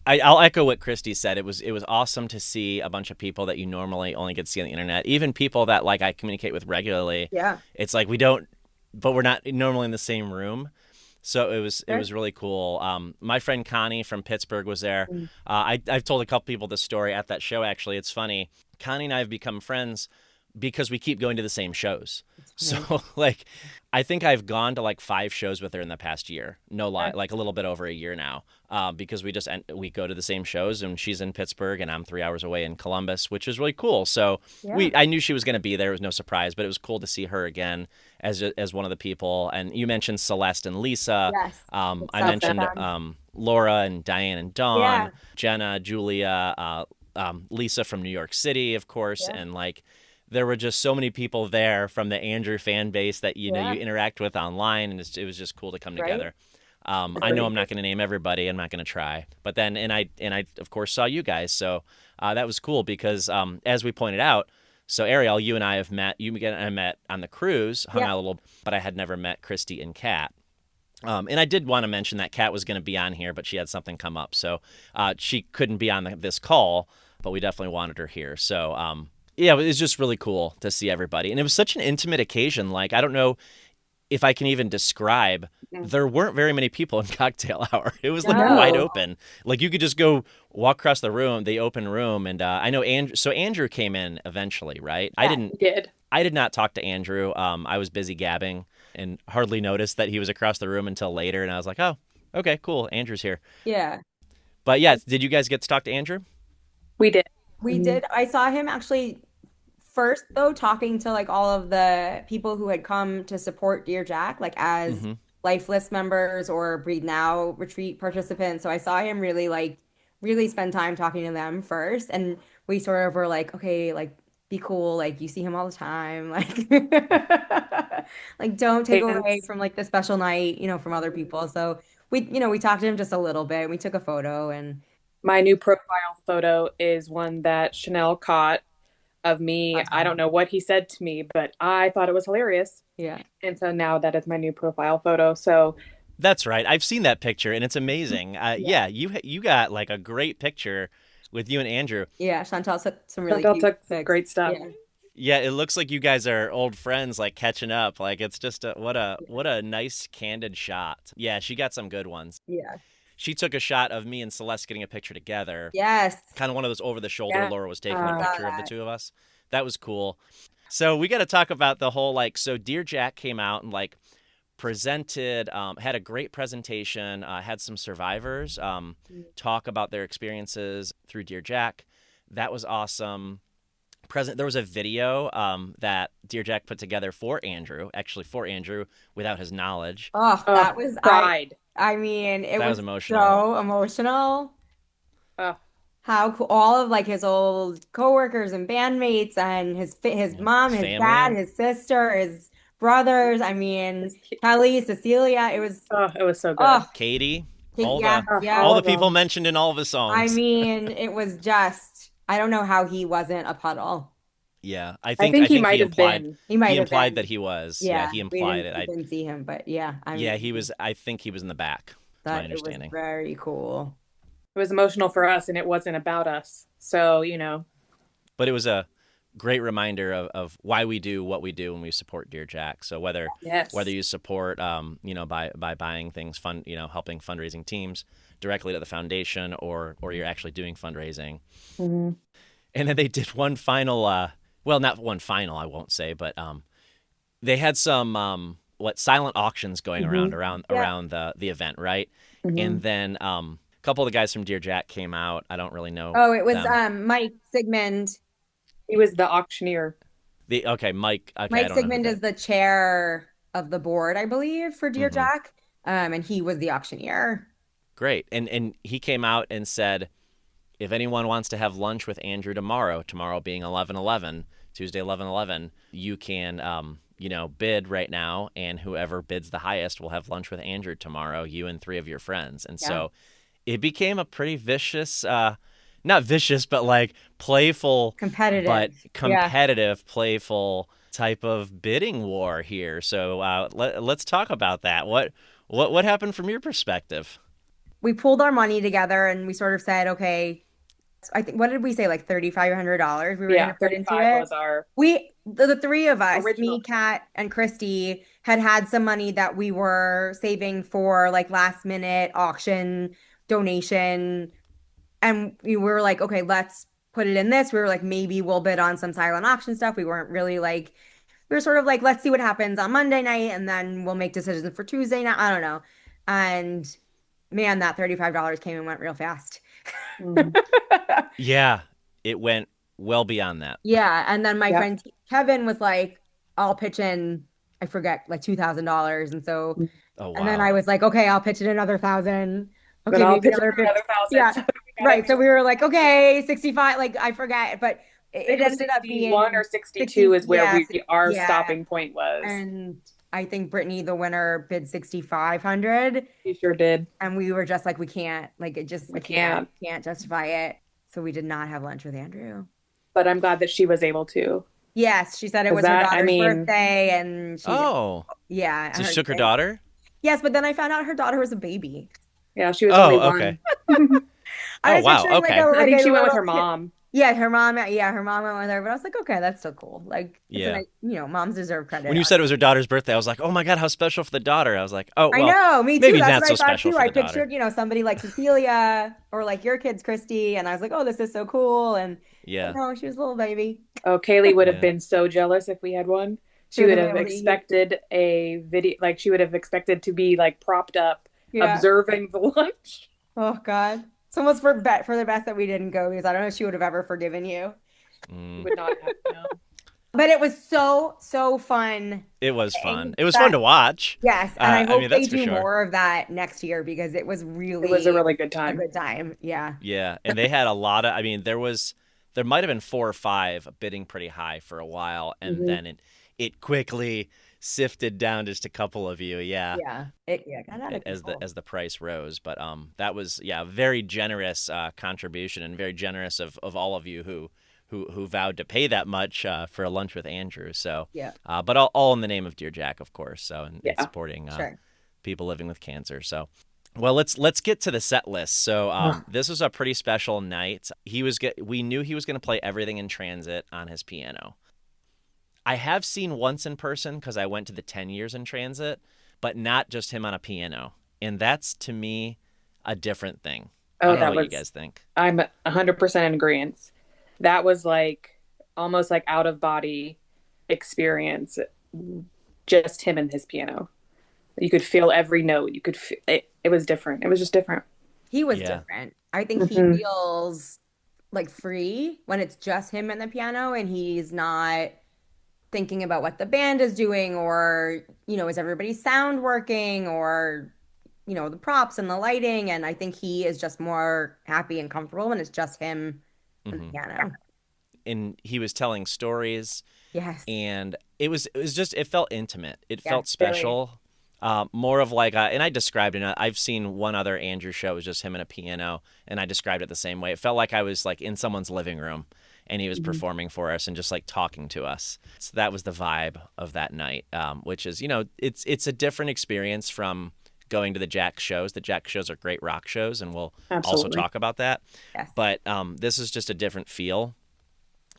I'll echo what Kristie said. It was awesome to see a bunch of people that you normally only get to see on the internet, even people that like I communicate with regularly. Yeah. It's like but we're not normally in the same room. So it was really cool. My friend Connie from Pittsburgh was there. I've told a couple people this story at that show, actually. It's funny. Connie and I have become friends because we keep going to the same shows. So, like, I think I've gone to, like, 5 shows with her in the past year. No lie, like a little bit over a year now, because we go to the same shows, and she's in Pittsburgh, and I'm 3 hours away in Columbus, which is really cool. So I knew she was going to be there. It was no surprise, but it was cool to see her again as one of the people. And you mentioned Celeste and Lisa. Yes. I mentioned Laura and Diane and Dawn, Jenna, Julia, Lisa from New York City, of course, and like there were just so many people there from the Andrew fan base that you interact with online, and it was just cool to come together. I know I'm not going to name everybody. I'm not going to try, but then and I of course saw you guys, so that was cool because as we pointed out. So Arielle, you and I have met. You and I met on the cruise, hung out a little, but I had never met Kristie and Kat. And I did want to mention that Kat was going to be on here, but she had something come up, so she couldn't be on this call. But we definitely wanted her here. So yeah, it was just really cool to see everybody, and it was such an intimate occasion. Like I don't know if I can even describe. There weren't very many people in cocktail hour. It was like wide open. Like you could just go walk across the room, the open room, and I know Andrew. So Andrew came in eventually, right? Yeah, I did not talk to Andrew. I was busy gabbing and hardly noticed that he was across the room until later. And I was like, oh, okay, cool. Andrew's here. Yeah. But yeah, did you guys get to talk to Andrew? We did. We did. I saw him actually first, though, talking to like all of the people who had come to support Dear Jack, like as Lifeless members or Breathe Now retreat participants. So I saw him really spend time talking to them first. And we sort of were like, okay, like be cool. Like you see him all the time. Like, like don't take away from like the special night, from other people. So we talked to him just a little bit. We took a photo and my new profile photo is one that Chanel caught of me. I don't know what he said to me, but I thought it was hilarious. Yeah. And so now that is my new profile photo. So that's right. I've seen that picture and it's amazing. Yeah, you got like a great picture with you and Andrew. Yeah, Chantal took some really took great stuff. Yeah, it looks like you guys are old friends, like catching up. Like it's just what a nice candid shot. Yeah, she got some good ones. Yeah. She took a shot of me and Celeste getting a picture together. Yes. Kind of one of those over the shoulder. Laura was taking a picture of the two of us. That was cool. So we got to talk about the whole so Dear Jack came out and presented, had a great presentation, had some survivors talk about their experiences through Dear Jack. That was awesome. There was a video that Dear Jack put together for Andrew without his knowledge. Oh, that was pride. I mean, it was emotional. So emotional. How cool! All of his old coworkers and bandmates, and his mom, his family. Dad, his sister, his brothers. I mean, Kelly, Cecilia. It was so good. Katie. All the people mentioned in all of his songs. I mean, it was just. I don't know how he wasn't a puddle. Yeah, I think he might have implied been. He might he have implied been. that he was. Yeah, Yeah, he we implied didn't, it. we didn't see him, but yeah, I Yeah, mean, he was. I think he was in the back. That's my that it was understanding. very cool. It was emotional for us, and it wasn't about us. So, But it was a great reminder of why we do what we do when we support Dear Jack. So whether yes. you support, by buying things, helping fundraising teams directly to the foundation, or you're actually doing fundraising. Mhm. And then they did one final, well, not one final, I won't say, but they had some silent auctions going Mhm. around the event, right? Mhm. And then a couple of the guys from Dear Jack came out. I don't really know Oh, it was them. Mike Sigmund. He was the auctioneer. Mike. Okay, I Mike don't know who Sigmund that. is the chair of the board, I believe, for Dear Hmm. Jack. And he was the auctioneer. Great, and he came out and said, if anyone wants to have lunch with Andrew tomorrow being 11/11, Tuesday 11/11, you can bid right now, and whoever bids the highest will have lunch with Andrew tomorrow, you and three of your friends. And Yeah. so it became a pretty vicious, not vicious, but like playful, but Competitive. Yeah. competitive, playful type of bidding war here. So let's talk about that. What happened from your perspective? We pulled our money together and we sort of said, okay, I think, what did we say? Like $3,500 we were going Yeah, to put into 35 it. was our The three of us, me, original. Kat, and Kristie, had some money that we were saving for like last minute auction donation. And we were like, okay, let's put it in this. We were like, maybe we'll bid on some silent auction stuff. We weren't really like, we were sort of like, let's see what happens on Monday night and then we'll make decisions for Tuesday night. I don't know. And man, that $35 came and went real fast. Mhm. Yeah, it went well beyond that. Yeah. And then my Yep. friend Kevin was like, I'll pitch in, I forget, like $2,000. And so, Oh and then I wow. was like, okay, I'll pitch in another 1,000. Then Okay, I'll maybe pitch it another for 50. another 1,000. Yeah. So we got Right. So we everyone. were like, okay, 65, like I forget, but I think it it was ended up 61 or being 62 60. is where Yeah. our Yeah. stopping point was. And I think Brittany, the winner, bid 6,500. He sure did. And we were just like, we can't, like, it just, We we can't, can't. can't justify it. So we did not have lunch with Andrew. But I'm glad that she was able to. Yes, she said it Because was her that, I daughter's mean, birthday and she, Oh, yeah, so she shook her daughter. yes, but then I found out her daughter was a baby. yeah, she was only Oh, okay. one. I Oh was wow. picturing like a Okay. I like think a she went with little her mom. yeah, her mom, yeah, her mom went with her, but I was like, okay, that's still cool. Like it's a Yeah. nice, moms deserve credit. When you said it was her daughter's birthday, I was like, oh my god, how special for the daughter. I was like, oh I well, know, me too. maybe That's not what I so thought special too. for I the daughter. pictured, somebody like Cecilia or like your kids, Kristie, and I was like, oh, this is so cool. But Yeah. no, she was a little baby. Oh, Kaylee would have Yeah. been so jealous if we had one. She She would would have been have able to eat. expected a video, like she would have expected to be like propped up, Yeah. observing the lunch. Oh God. It's almost for the best that we didn't go because I don't know if she would have ever forgiven you. She Mm. would not have known. But it was so fun. It was fun. And It was fun that to watch. yes, and I I mean, hope they that's for do sure. more of that next year because it was It really was a really good a time. good time. Yeah. Yeah, and they had a lot of. I mean, there might have been 4 or 5 bidding pretty high for a while, and Mhm. then it quickly sifted down just a couple of you. Yeah. Yeah. It got out of As control. the price rose, but that was very generous contribution and very generous of all of you who vowed to pay that much for a lunch with Andrew. So Yeah. but all in the name of Dear Jack, of course. So and Yeah. supporting Sure. people living with cancer. So well, let's get to the set list. So this was a pretty special night. We knew he was going to play Everything in Transit on his piano. I have seen once in person because I went to the 10 Years in Transit, but not just him on a piano. And that's, to me, a different thing. I Oh, don't know that what you was, guys think. I'm 100% in agreement. That was like almost like out of body experience. Just him and his piano. You could feel every note. You could feel it. It was different. It was just different. He was Yeah. different. I think he Mhm. feels like free when it's just him and the piano and he's not thinking about what the band is doing or, is everybody's sound working or, the props and the lighting. And I think he is just more happy and comfortable when it's just him and the Hmm. piano. And he was telling stories, Yes. and it felt intimate. It Yeah, felt very. special. More of like, and I described it. I've seen one other Andrew show. It was just him and a piano, and I described it the same way. It felt like I was like in someone's living room, and he was performing for us and just like talking to us. So that was the vibe of that night, which is, it's a different experience from going to the Jack shows. The Jack shows are great rock shows, and we'll also talk about that. Yes. But this is just a different feel.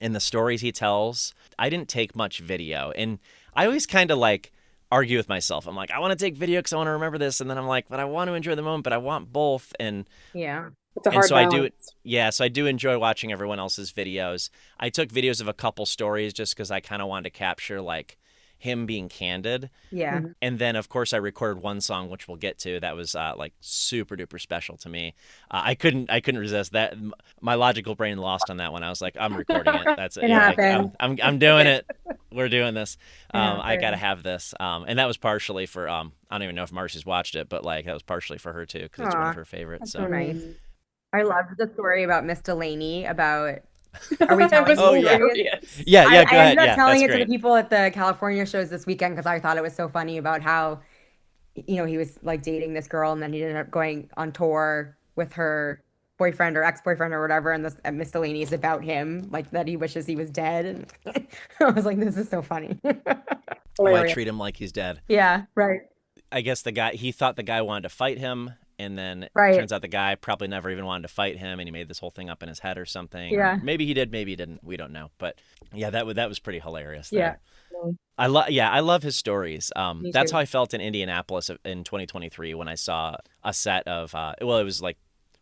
And the stories he tells, I didn't take much video. And I always kind of like argue with myself. I'm like, I want to take video because I want to remember this. And then I'm like, but I want to enjoy the moment, but I want both. And yeah, it's a hard so balance. I do. Yeah, so I do enjoy watching everyone else's videos. I took videos of a couple stories just because I kind of wanted to capture like him being candid. yeah. And then, of course, I recorded one song, which we'll get to. That was like super duper special to me. I couldn't resist that. My logical brain lost on that one. I was like, I'm recording it. That's it. It Yeah, happened. I'm doing it. We're doing this. Yeah, I gotta have this. And that was partially for I don't even know if Marcy's watched it, but like that was partially for her too because it's one Aw, of her favorites. that's so nice. I loved the story about Miss Delaney about. Are we telling Oh, yeah. Yeah, I go ahead. ended up Yeah, telling that's it to great. the people at the California shows this weekend because I thought it was so funny about how, he was like dating this girl and then he ended up going on tour with her boyfriend or ex-boyfriend or whatever, and this and Miss Delaney is about him, like that he wishes he was dead, and I was like, this is so funny. Why treat him like he's dead? Yeah, right. I guess he thought the guy wanted to fight him, and then it Right. turns out the guy probably never even wanted to fight him, and he made this whole thing up in his head or something. Yeah. Or maybe he did, maybe he didn't. We don't know. But yeah, that was pretty hilarious. Yeah. There. I love his stories. Me That's too. how I felt in Indianapolis in 2023 when I saw a set of it was like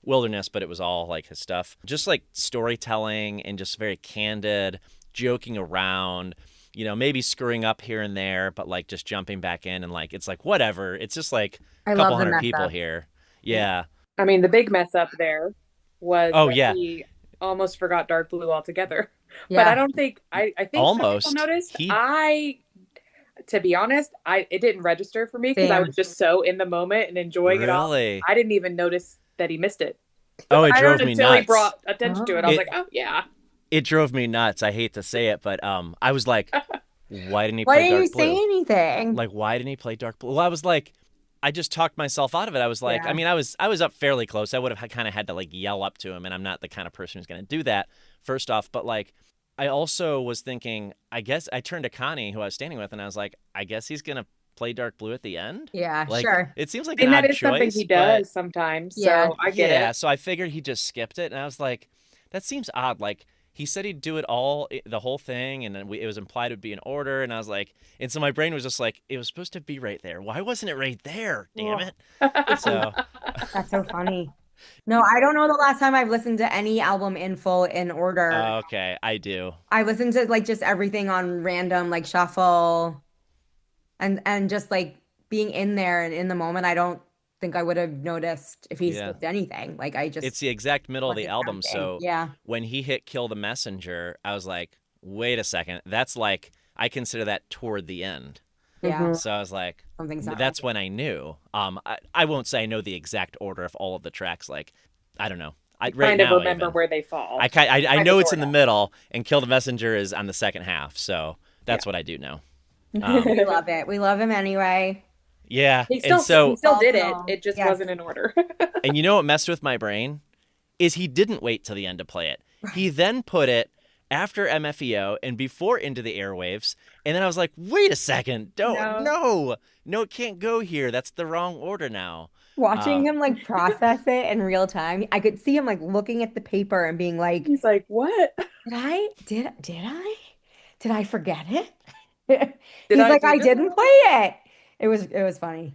Wilderness, but it was all like his stuff, just like storytelling and just very candid, joking around. Maybe screwing up here and there, but like just jumping back in and like it's like whatever. It's just like I a love couple the hundred mess people up. here. Yeah. I mean, the big mess up there was Oh, that yeah. he almost forgot Dark Blue altogether. Yeah. But I don't think I think Almost. some people noticed. He- To be honest, it didn't register for me because I Same. was just so in the moment and enjoying it all. Really? I didn't even notice that he missed it. Oh, it I drove don't me until he nuts. brought attention to it. I was It- like, oh yeah. It drove me nuts. I hate to say it, but I was like, why didn't he Why play didn't Dark you say Blue? anything? Like, why didn't he play Dark Blue? Well, I was like, I just talked myself out of it. I was like, Yeah. I mean, I was up fairly close. I would have kind of had to like yell up to him, and I'm not the kind of person who's going to do that, first off. But like, I also was thinking, I guess I turned to Connie, who I was standing with, and I was like, I guess he's going to play Dark Blue at the end. Yeah, Like, sure. it seems like And an that odd is something choice, he but- does sometimes. Yeah. So I get Yeah, it. so I figured he just skipped it, and I was like, that seems odd. Like, he said he'd do it all, the whole thing, and then it was implied it would be in order, and I was like, and so my brain was just like, it was supposed to be right there. Why wasn't it right there? Damn it. So, That's so funny. No, I don't know the last time I've listened to any album in full in order. okay, I do. I listened to like just everything on random, like shuffle, and just like being in there and in the moment. I don't think I would have noticed if he Yeah. skipped anything. Like I just It's the exact middle of the wasn't album, counting. so yeah, when he hit Kill the Messenger, I was like, wait a second, that's like, I consider that toward the end. yeah, Mhm. So I was like, something's not that's right. when I knew. I won't say I know the exact order of all of the tracks. Like, I don't know. Right Kind of now, remember even. where they fall. I Kinda, know it's in the sorta. middle, and Kill the Messenger is on the second half. So that's what I do know. We love it. We love him anyway. Yeah, He and still so did it. Awesome. It just Yes. wasn't in order. and you know what messed with my brain is he didn't wait till the end to play it. He then put it after MFEO and before Into the Airwaves, and then I was like, wait a second, no, it can't go here. That's the wrong order now. Watching him like process it in real time, I could see him like looking at the paper and being like, He's like, what? Did I forget it? Did He's I like, do I this didn't wrong?" play it. It was funny.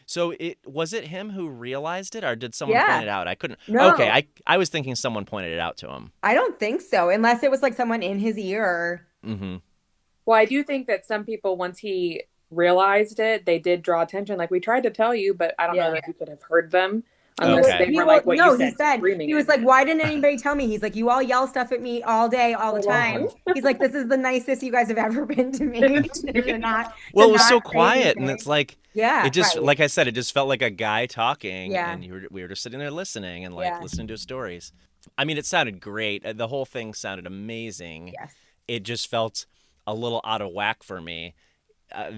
So was it him who realized it, or did someone Yeah. point it out? I couldn't. No. Okay, I was thinking someone pointed it out to him. I don't think so, unless it was like someone in his ear. Mm-hmm. Well, I do think that some people, once he realized it, they did draw attention. Like, we tried to tell you, but I don't know Yeah. that you could have heard them unless Okay. they were like what no, you said. he said screaming he was it. like, why didn't anybody tell me? He's like, you all yell stuff at me all day, all the Oh, wow. time. He's like, this is the nicest you guys have ever been to me. To not, Well, to it was so not say quiet, and anything. it's like Yeah, it just right. like I said, it just felt like a guy talking, Yeah. and we were just sitting there listening and like Yeah. listening to his stories. I mean, it sounded great. The whole thing sounded amazing. Yes. It just felt a little out of whack for me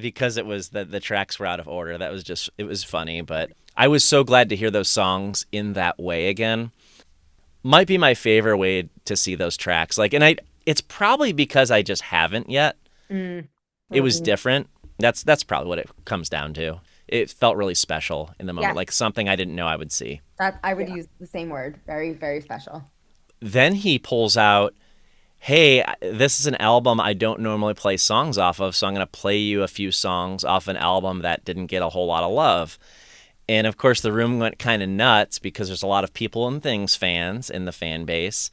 because it was the tracks were out of order. That was just it was funny, but I was so glad to hear those songs in that way again. might be my favorite way to see those tracks. Like, and it's probably because I just haven't yet. Mm. It was different. That's probably what it comes down to. It felt really special in the moment, Yes. like something I didn't know I would see. That I would use the same word. Very, very special. Then he pulls out, hey, this is an album I don't normally play songs off of, so I'm going to play you a few songs off an album that didn't get a whole lot of love. And of course, the room went kind of nuts because there's a lot of People and Things fans in the fan base.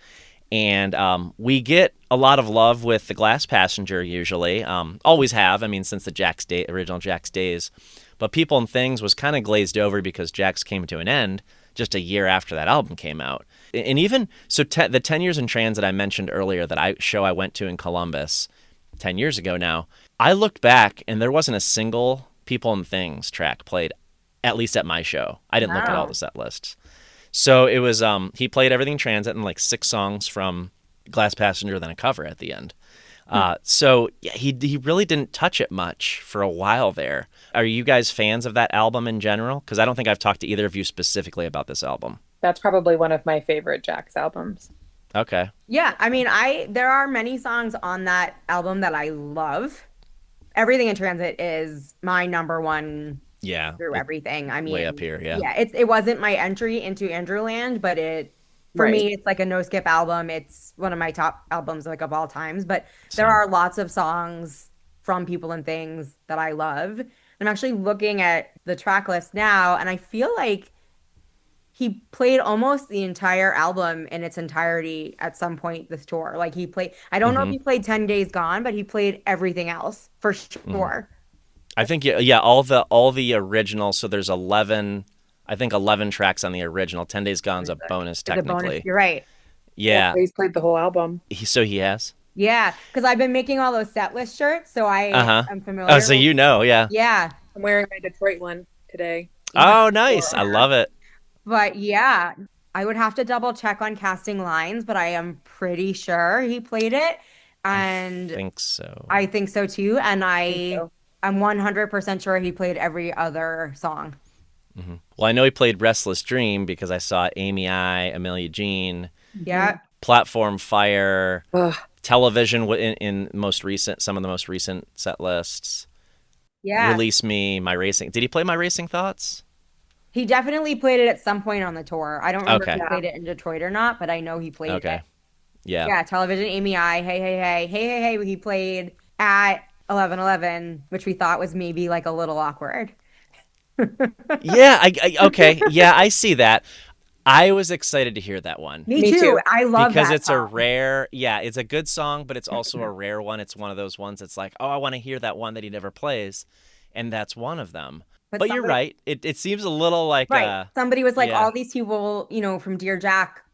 And we get a lot of love with The Glass Passenger usually. Always have, I mean, since the original Jack's days. But People and Things was kind of glazed over because Jack's came to an end just a year after that album came out. And even, so the 10 Years in Transit I mentioned earlier, that I went to in Columbus 10 years ago now, I looked back and there wasn't a single People and Things track played, at least at my show. I didn't look at all the set lists. So it was, he played Everything Transit and like 6 songs from Glass Passenger, then a cover at the end. So yeah, he really didn't touch it much for a while there. Are you guys fans of that album in general? Because I don't think I've talked to either of you specifically about this album. That's probably one of my favorite Jack's albums. Okay. Yeah, I mean, there are many songs on that album that I love. Everything in Transit is my number one. Yeah. Through everything. I mean, way up here. Yeah. Yeah, it wasn't my entry into Andrewland, but for me, it's like a no skip album. It's one of my top albums like of all times. But there are lots of songs from People and Things that I love. I'm actually looking at the track list now, and I feel like he played almost the entire album in its entirety at some point this tour. Like he played, I don't know if he played 10 Days Gone, but he played everything else for sure. I think all the original. So there's 11 tracks on the original. 10 Days Gone's a bonus technically. A bonus, you're right. Yeah. He's played the whole album. He has. Yeah, because I've been making all those set list shirts, so I'm familiar. Oh, so yeah. Yeah. I'm wearing my Detroit one today. Oh, nice. I love it. But yeah, I would have to double check on Casting Lines, but I am pretty sure he played it. And I think so too. And I'm 100% sure he played every other song. Mm-hmm. Well, I know he played Restless Dream because I saw Amy I, Amelia Jean, Platform Fire, Television in some of the most recent set lists. Yeah. Release Me, My Racing. Did he play My Racing Thoughts? He definitely played it at some point on the tour. I don't remember if he played it in Detroit or not, but I know he played it. Yeah. Yeah, Television, Amy I, Hey, Hey, Hey, Hey, Hey, Hey. He played at 11:11, which we thought was maybe like a little awkward. Yeah, okay. Yeah, I see that. I was excited to hear that one. Me too. I love because that it's song. It's a good song, but it's also a rare one. It's one of those ones that's like, oh, I want to hear that one that he never plays, and that's one of them. But you're right. It seems a little like somebody was like, all these people, from Dear Jack,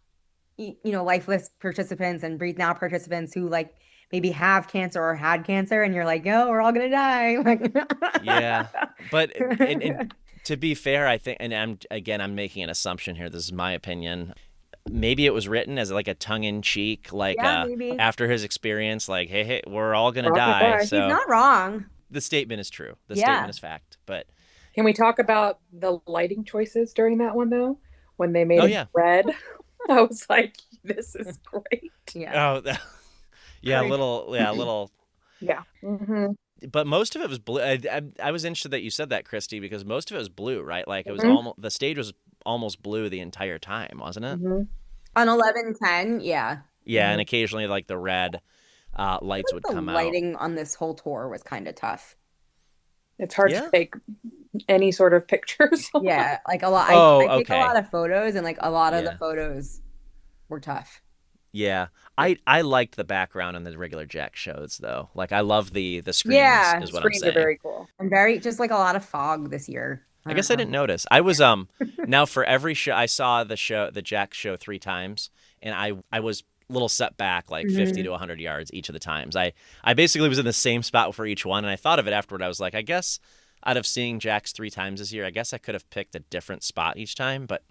lifeless participants and Breathe Now participants who like maybe have cancer or had cancer, and you're like, oh, we're all gonna die. Yeah, but and to be fair, I think, and I'm making an assumption here. This is my opinion. Maybe it was written as like a tongue-in-cheek, like after his experience, like, hey, we're all gonna die. So he's not wrong. The statement is true. The statement is fact. But can we talk about the lighting choices during that one though? When they made it red, I was like, this is great. Yeah. Oh, yeah, a little. Yeah. Mm-hmm. But most of it was blue. I was interested that you said that, Kristie, because most of it was blue, right? Like it was almost, the stage was almost blue the entire time, wasn't it? Mm-hmm. On 11:10, yeah. Yeah, and occasionally like the red lights would come out. The lighting on this whole tour was kind of tough. It's hard to take any sort of pictures. Yeah, like a lot. I take a lot of photos, and like a lot of the photos were tough. Yeah, I liked the background in the regular Jack shows though. Like I love the screens. Yeah, is what screens I'm saying. Are very cool. And just like a lot of fog this year. I guess I didn't notice. I was now for every show I saw the Jack show 3 times, and I was a little set back like 50 to 100 yards each of the times. I basically was in the same spot for each one, and I thought of it afterward. I was like, I guess out of seeing Jack's 3 times this year, I guess I could have picked a different spot each time, but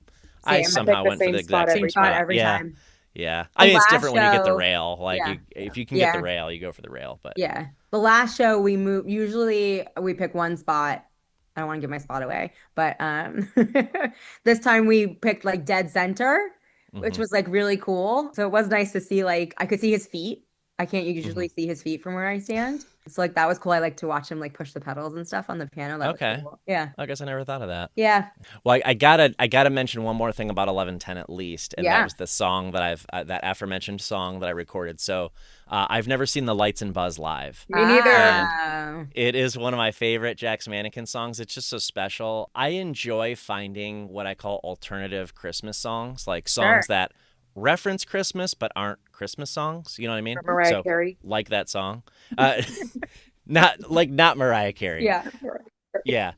I somehow went for the exact same spot every time. Yeah. I mean, it's different when you get the rail. Like, if you can get the rail, you go for the rail. But yeah. The last show we move, usually we pick one spot. I don't want to give my spot away. But this time we picked like dead center. which was like really cool. So it was nice to see, like, I could see his feet. I can't Mm-hmm. usually see his feet from where I stand. So like that was cool. I like to watch him like push the pedals and stuff on the piano. That was Okay. cool. Yeah. I guess I never thought of that. Yeah. Well, I gotta mention one more thing about 11:10 at least, and that Yeah. was the song that that aforementioned song that I recorded. So I've never seen the Lights and Buzz live. Me neither. Ah. It is one of my favorite Jack's Mannequin songs. It's just so special. I enjoy finding what I call alternative Christmas songs, like songs that reference Christmas but aren't Christmas songs. You know what I mean? From Mariah Carey. Like that song. Not Mariah Carey. Yeah. Yeah.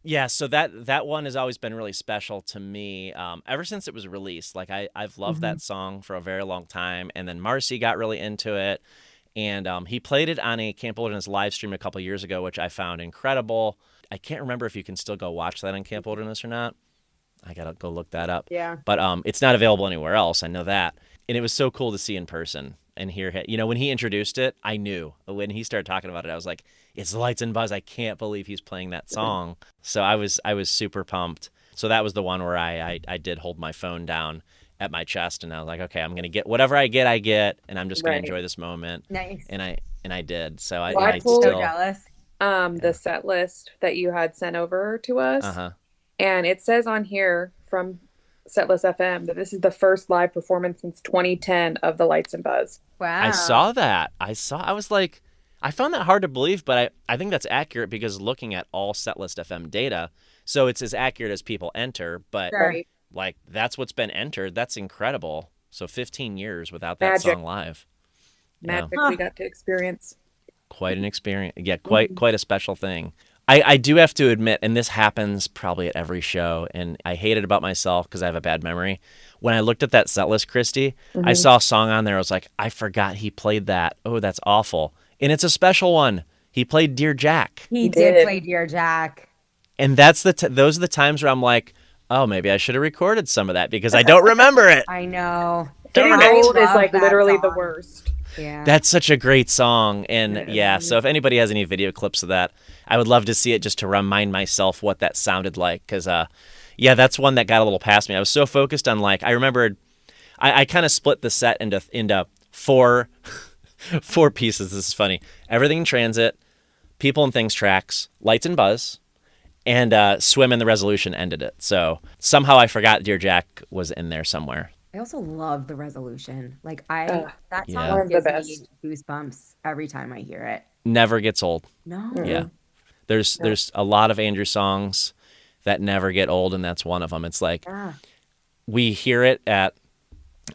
Yeah, so that one has always been really special to me ever since it was released. Like I've loved that song for a very long time, and then Marcy got really into it, and he played it on a Camp Wilderness live stream a couple years ago, which I found incredible. I can't remember if you can still go watch that on Camp Wilderness or not. I gotta go look that up. Yeah. But it's not available anywhere else. I know that, and it was so cool to see in person and hear him. You know, when he introduced it, I knew. When he started talking about it, I was like, it's Lights and Buzz. I can't believe he's playing that song. So I was super pumped. So that was the one where I did hold my phone down at my chest, and I was like, okay, I'm gonna get whatever I get, and I'm just gonna enjoy this moment. Nice. And I did. So I So still jealous. The set list that you had sent over to us, and it says on here from Setlist FM that this is the first live performance since 2010 of the Lights and Buzz. Wow. I saw that. I was like, I found that hard to believe, but I think that's accurate because looking at all Setlist FM data, so it's as accurate as people enter, but like that's what's been entered. That's incredible. So 15 years without that song live. Magic we got to experience. Quite an experience. Yeah, quite a special thing. I do have to admit, and this happens probably at every show, and I hate it about myself because I have a bad memory. When I looked at that set list, Kristie, I saw a song on there. I was like, I forgot he played that. Oh, that's awful. And it's a special one. He played Dear Jack. He did play Dear Jack. And that's those are the times where I'm like, oh, maybe I should have recorded some of that because I don't remember it. I know. Getting old is like literally the worst. Yeah. That's such a great song. And so if anybody has any video clips of that, I would love to see it just to remind myself what that sounded like. Because, that's one that got a little past me. I was so focused on, like, I remembered, I kind of split the set into four pieces. This is funny. Everything in Transit, People and Things tracks, Lights and Buzz, and Swim in the Resolution ended it. So somehow I forgot Dear Jack was in there somewhere. I also love the Resolution. Like that song One of the gives me best. goosebumps every time I hear it. Never gets old. No. Yeah. There's a lot of Andrew songs that never get old, and that's one of them. It's like we hear it at,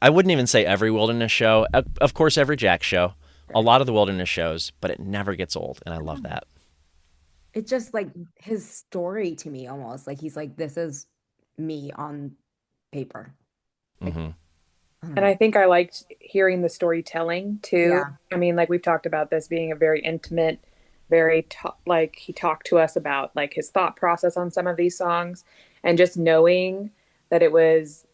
I wouldn't even say every Wilderness show. Of course, every Jack show. A lot of the Wilderness shows, but it never gets old, and I love that. It's just like his story to me almost. Like he's like, this is me on paper. Mm-hmm. And I think I liked hearing the storytelling too. Yeah. I mean, like we've talked about this being a very intimate, very like he talked to us about like his thought process on some of these songs, and just knowing that it was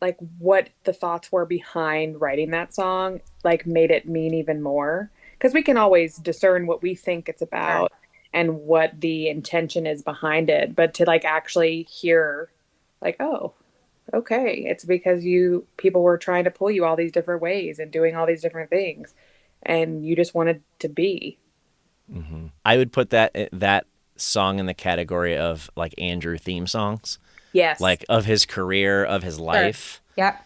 like what the thoughts were behind writing that song, like made it mean even more. Because we can always discern what we think it's about and what the intention is behind it, but to like actually hear, like, oh, okay, it's because people were trying to pull you all these different ways and doing all these different things, and you just wanted to be. Mm-hmm. I would put that song in the category of like Andrew theme songs. Yes. Like of his career, of his life. Yep.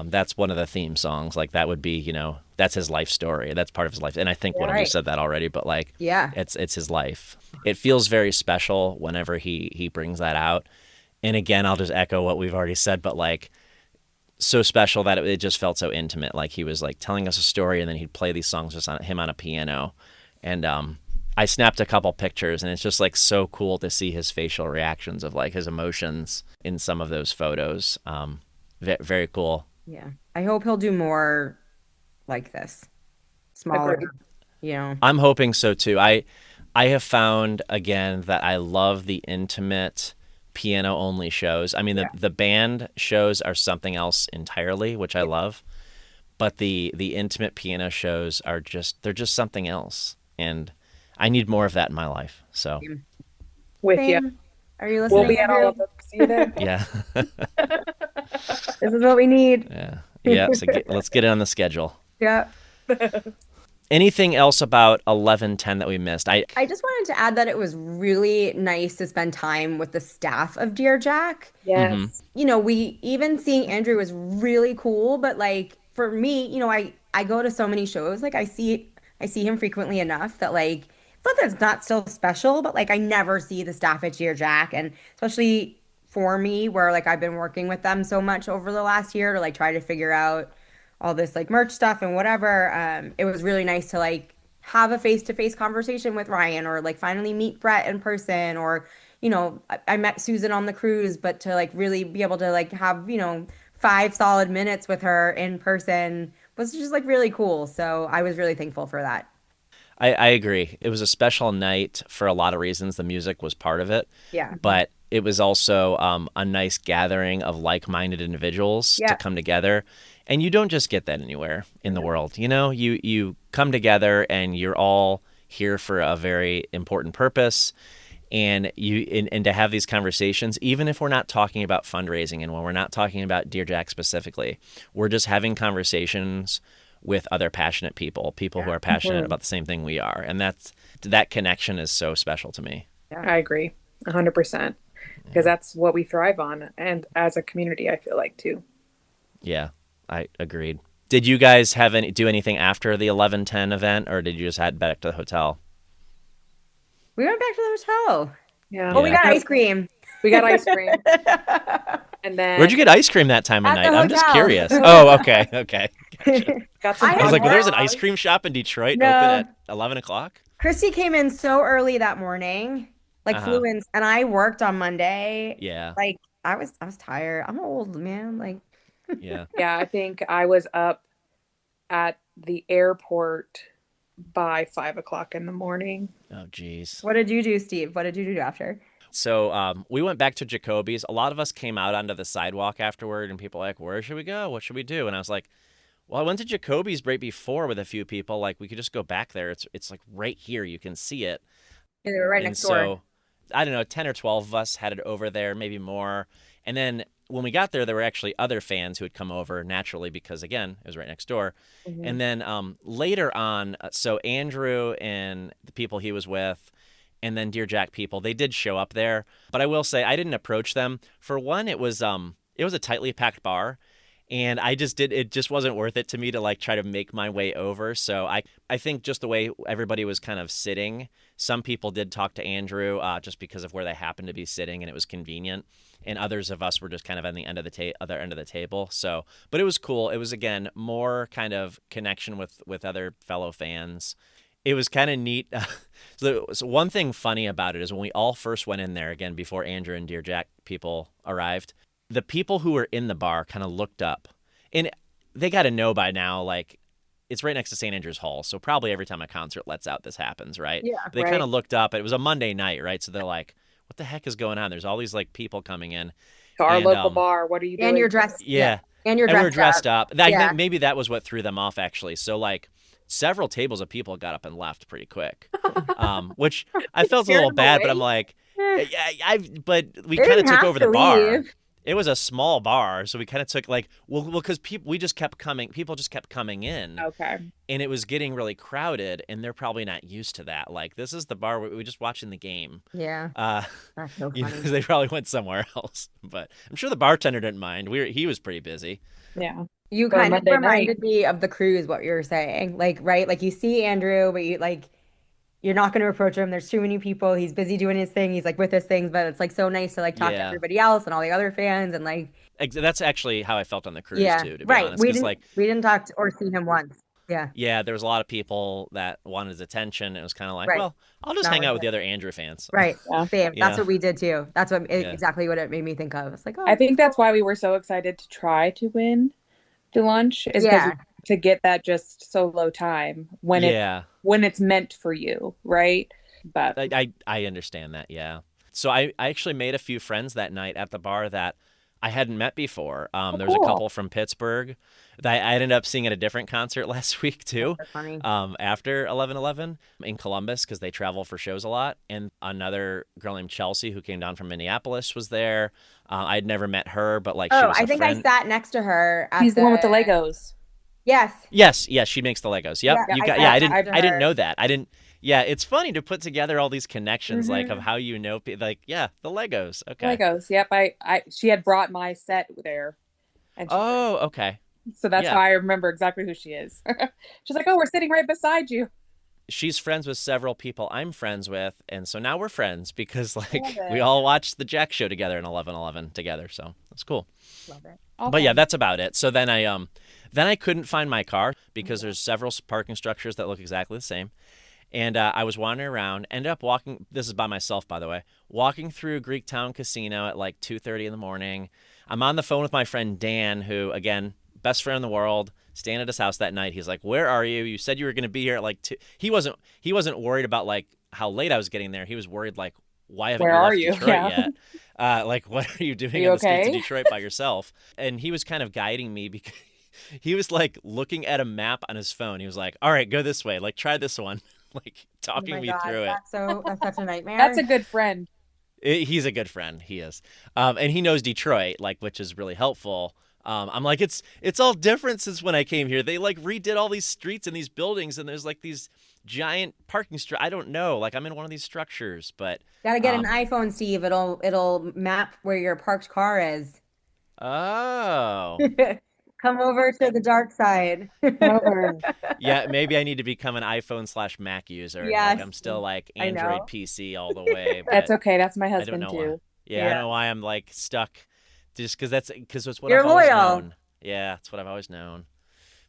That's one of the theme songs. Like that would be, that's his life story. That's part of his life. And I think one of you said that already, but like, it's his life. It feels very special whenever he brings that out. And again, I'll just echo what we've already said, but like so special that it just felt so intimate. Like he was like telling us a story, and then he'd play these songs just on him on a piano. And I snapped a couple pictures, and it's just like so cool to see his facial reactions of like his emotions in some of those photos. Very cool. Yeah. I hope he'll do more like this. Smaller, I'm hoping so too. I have found again that I love the intimate piano only shows. I mean, the band shows are something else entirely, which I love, but the intimate piano shows they're just something else. And I need more of that in my life. So with you. Are you We'll listening, be at all Andrew? of them. See you there. Yeah. This is what we need. Yeah. Yeah. So let's get it on the schedule. Yeah. Anything else about 11:10 that we missed? I just wanted to add that it was really nice to spend time with the staff of Dear Jack. Mhm. Yes. We even seeing Andrew was really cool, but like for me, I go to so many shows, like I see him frequently enough that like it's not that it's not still special, but like I never see the staff at Dear Jack, and especially for me where like I've been working with them so much over the last year to like try to figure out all this like merch stuff and whatever. It was really nice to like have a face-to-face conversation with Ryan or like finally meet Brett in person or I met Susan on the cruise, but to like really be able to like have 5 solid minutes with her in person was just like really cool. So I was really thankful for that. I agree. It was a special night for a lot of reasons. The music was part of it, Yeah. but it was also a nice gathering of like-minded individuals to Yeah. come together. And you don't just get that anywhere in the world. You come together and you're all here for a very important purpose. And and to have these conversations, even if we're not talking about fundraising and when we're not talking about Dear Jack specifically, we're just having conversations with other passionate people who are passionate about the same thing we are. And that connection is so special to me. I agree 100% because that's what we thrive on. And as a community, I feel like too. Yeah, I agreed. Did you guys do anything after the 11:10 event, or did you just head back to the hotel? We went back to the hotel. Yeah. Well, we got ice cream. We got ice cream. And then Where'd you get ice cream that time of At night? the I'm just hotel. curious. Oh, okay. Gotcha. got some I I was like, well, had there's an more. ice cream shop in Detroit No. open at 11 o'clock? Kristie came in so early that morning, like Uh-huh. flew in, and I worked on Monday. Yeah. Like I was tired. I'm old, man. Like Yeah. Yeah, I think I was up at the airport by 5 o'clock in the morning. Oh, geez. what did you do, Steve? What did you do after? So we went back to Jacoby's. A lot of us came out onto the sidewalk afterward, and people were like, where should we go? What should we do? And I was like, well, I went to Jacoby's right before with a few people. Like, we could just go back there. It's like right here. You can see it. Yeah, they were right And next so, door. I don't know, 10 or 12 of us headed over there, maybe more. And then when we got there were actually other fans who had come over naturally because, again, it was right next door. Mm-hmm. And then later on, so Andrew and the people he was with, and then Dear Jack people, they did show up there. But I will say I didn't approach them. For one, it was a tightly packed bar. And it just wasn't worth it to me to like try to make my way over. So I think just the way everybody was kind of sitting, some people did talk to Andrew just because of where they happened to be sitting and it was convenient. And others of us were just kind of on the end of the other end of the table. So, but it was cool. It was, again, more kind of connection with other fellow fans. It was kind of neat. So one thing funny about it is when we all first went in there, again, before Andrew and Dear Jack people arrived, the people who were in the bar kind of looked up. And they got to know by now, like, it's right next to St. Andrew's Hall. So probably every time a concert lets out, this happens, right? Yeah, They right. kind of looked up. It was a Monday night, right? So they're like, what the heck is going on? There's all these, like, people coming in. To our And, local bar. What are you doing? And you're dressed. Yeah. And you're And we're dressed dressed up. I Yeah. think maybe that was what threw them off, actually. So, like, several tables of people got up and left pretty quick, which I felt a Scared little them bad, but away? I'm like, but we They kind of didn't took have over the to bar. leave. It was a small bar, so we kind of took like, because we just kept coming, people just kept coming in, Okay. and it was getting really crowded, and they're probably not used to that. Like, this is the bar where we were just watching the game. Yeah. That's so You know, funny. they probably went somewhere else, but I'm sure the bartender didn't mind. He was pretty busy. Yeah. You For a kind of Monday reminded me of the cruise, what you were saying. Like, right? Like you see Andrew, but you're not going to approach him. There's too many people. He's busy doing his thing. He's like with his things, but it's like so nice to like talk to Yeah. everybody else and all the other fans and like That's actually how I felt on the cruise yeah, too, to be right. honest. We 'Cause, didn't like, we didn't talk to, or see him once. Yeah. yeah, there was a lot of people that wanted his attention. It was kind of like, Right. well, I'll just Not hang out worth with the other Andrew fans. Right. Yeah. Same. Yeah. That's what we did too. That's what Yeah. exactly what it made me think of. It's like, oh, I think that's why we were so excited to try to win the lunch is because yeah. to get that just solo time when Yeah. when it's meant for you, right? But I understand that, yeah. So I actually made a few friends that night at the bar that I hadn't met before. Oh, There was a cool. couple from Pittsburgh that I ended up seeing at a different concert last week too. That's funny. After 11/11 in Columbus because they travel for shows a lot, and another girl named Chelsea who came down from Minneapolis was there. I'd never met her, but like she Oh, was I a think I friend. sat next to her at He's the one with the Legos. Yes. Yes, yes, she makes the Legos. Yep, Yeah, you I got. Yeah, sat I next didn't. to I didn't her. know that. I didn't. Yeah, it's funny to put together all these connections, like of Mhm. how you know, like yeah, the Legos. Okay. Legos. Yep. She had brought my set there, and Oh, okay. so that's how Yeah, I remember exactly who she is. She's like, "Oh, we're sitting right beside you." she's friends with several people I'm friends with, and so now we're friends because Love like we it. all watched the Jack show together in 11/11 together, so that's cool. Love it. But yeah, Awesome. that's about it. So then I couldn't find my car because there's several parking structures that look exactly the same. And I was wandering around, ended up walking. This is by myself, by the way. Walking through Greektown Casino at like 2:30 in the morning. I'm on the phone with my friend Dan, who again, best friend in the world. Staying at his house that night. He's like, "Where are you? You said you were going to be here at like 2." He wasn't worried about like how late I was getting there. He was worried like, "Why haven't Where you are left you? Detroit Yeah. yet? Like, what are you Are doing you on the streets of okay? Detroit by yourself?" And he was kind of guiding me because he was like looking at a map on his phone. He was like, "All right, go this way. Like, try this one." Like Oh talking my me God, through it. that's such a That's nightmare. a good friend. He's a good friend. He is, and he knows Detroit, like, which is really helpful. I'm like, it's all different since when I came here. They like redid all these streets and these buildings, and there's like these giant parking I don't know. Like, I'm in one of these structures, but Gotta get an um, iPhone, Steve. It'll map where your parked car is. oh, Come over to the dark side. Come over. yeah, maybe I need to become an iPhone/Mac user. Like, Yes, I'm still like I Android know. PC all the way, That's but okay. That's my I don't husband know why. too. Yeah, I don't Yeah. know why I'm like stuck. Just because it's what You're I've always loyal. known. Yeah, it's what I've always known.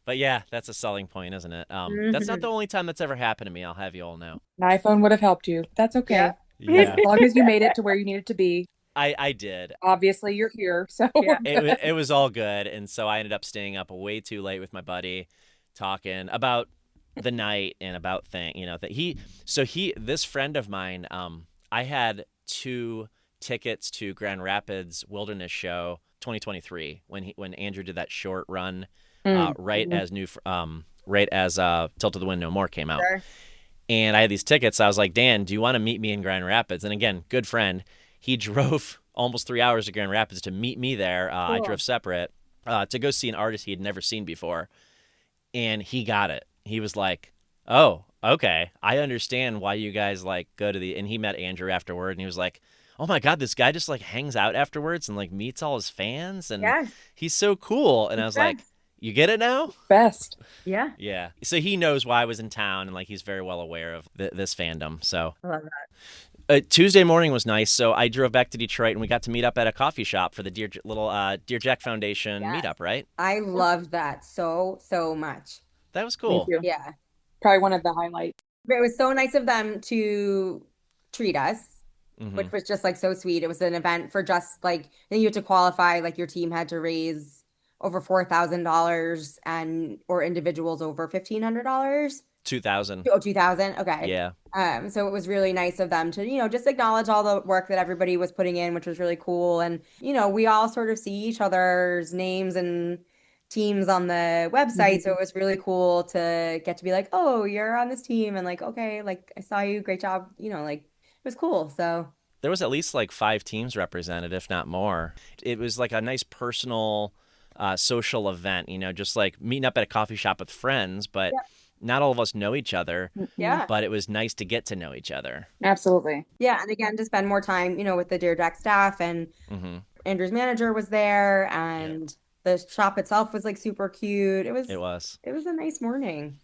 But yeah, that's a selling point, isn't it? That's not the Mhm. only time that's ever happened to me. I'll have you all know. An iPhone would have helped you. That's Yeah. okay. As Yeah, long as you made it to where you needed to be. I did. Obviously, you're here, so Yeah. we're good. It was all good, and so I ended up staying up way too late with my buddy, talking about the night and about that this friend of mine. I had two tickets to Grand Rapids Wilderness Show 2023 when Andrew did that short run, Mm. right as Tilt to the Wind No More came out. Sure. And I had these tickets. I was like, Dan, do you want to meet me in Grand Rapids? And again, good friend. He drove almost 3 hours to Grand Rapids to meet me there. I Cool. drove separate to go see an artist he had never seen before. And he got it. He was like, oh, okay. I understand why you guys like go to and he met Andrew afterward and he was like, oh my God, this guy just like hangs out afterwards and like meets all his fans and Yes. he's so cool. And I It's was like, best. you get it now? Best. Yeah. Yeah. So he knows why I was in town and like he's very well aware of this fandom. So I love that. Tuesday morning was nice. So I drove back to Detroit and we got to meet up at a coffee shop for the Dear Jack Foundation Yes. meetup, right? I loved that so much. That was Me cool. too. Yeah. Probably one of the highlights. It was so nice of them to treat us, Hmm. which was just like so sweet. It was an event for just like, I think you had to qualify, like your team had to raise over $4,000 and or individuals over $1,500. 2000. Oh, 2000. Okay. Yeah. So it was really nice of them to, just acknowledge all the work that everybody was putting in, which was really cool. And, we all sort of see each other's names and teams on the website. So Mhm. it was really cool to get to be like, oh, you're on this team. And like, okay, like I saw you. Great job. Like it was cool. So There was at least like 5 teams represented, if not more. It was like a nice personal social event, just like meeting up at a coffee shop with friends, but yeah. not all of us know each other, Mhm. but it was nice to get to know each other. Absolutely. Yeah. And again, to spend more time, with the Dear Jack staff, and Hmm. Andrew's manager was there, Yep, and the shop itself was like super cute. It was, it was. it was a nice morning.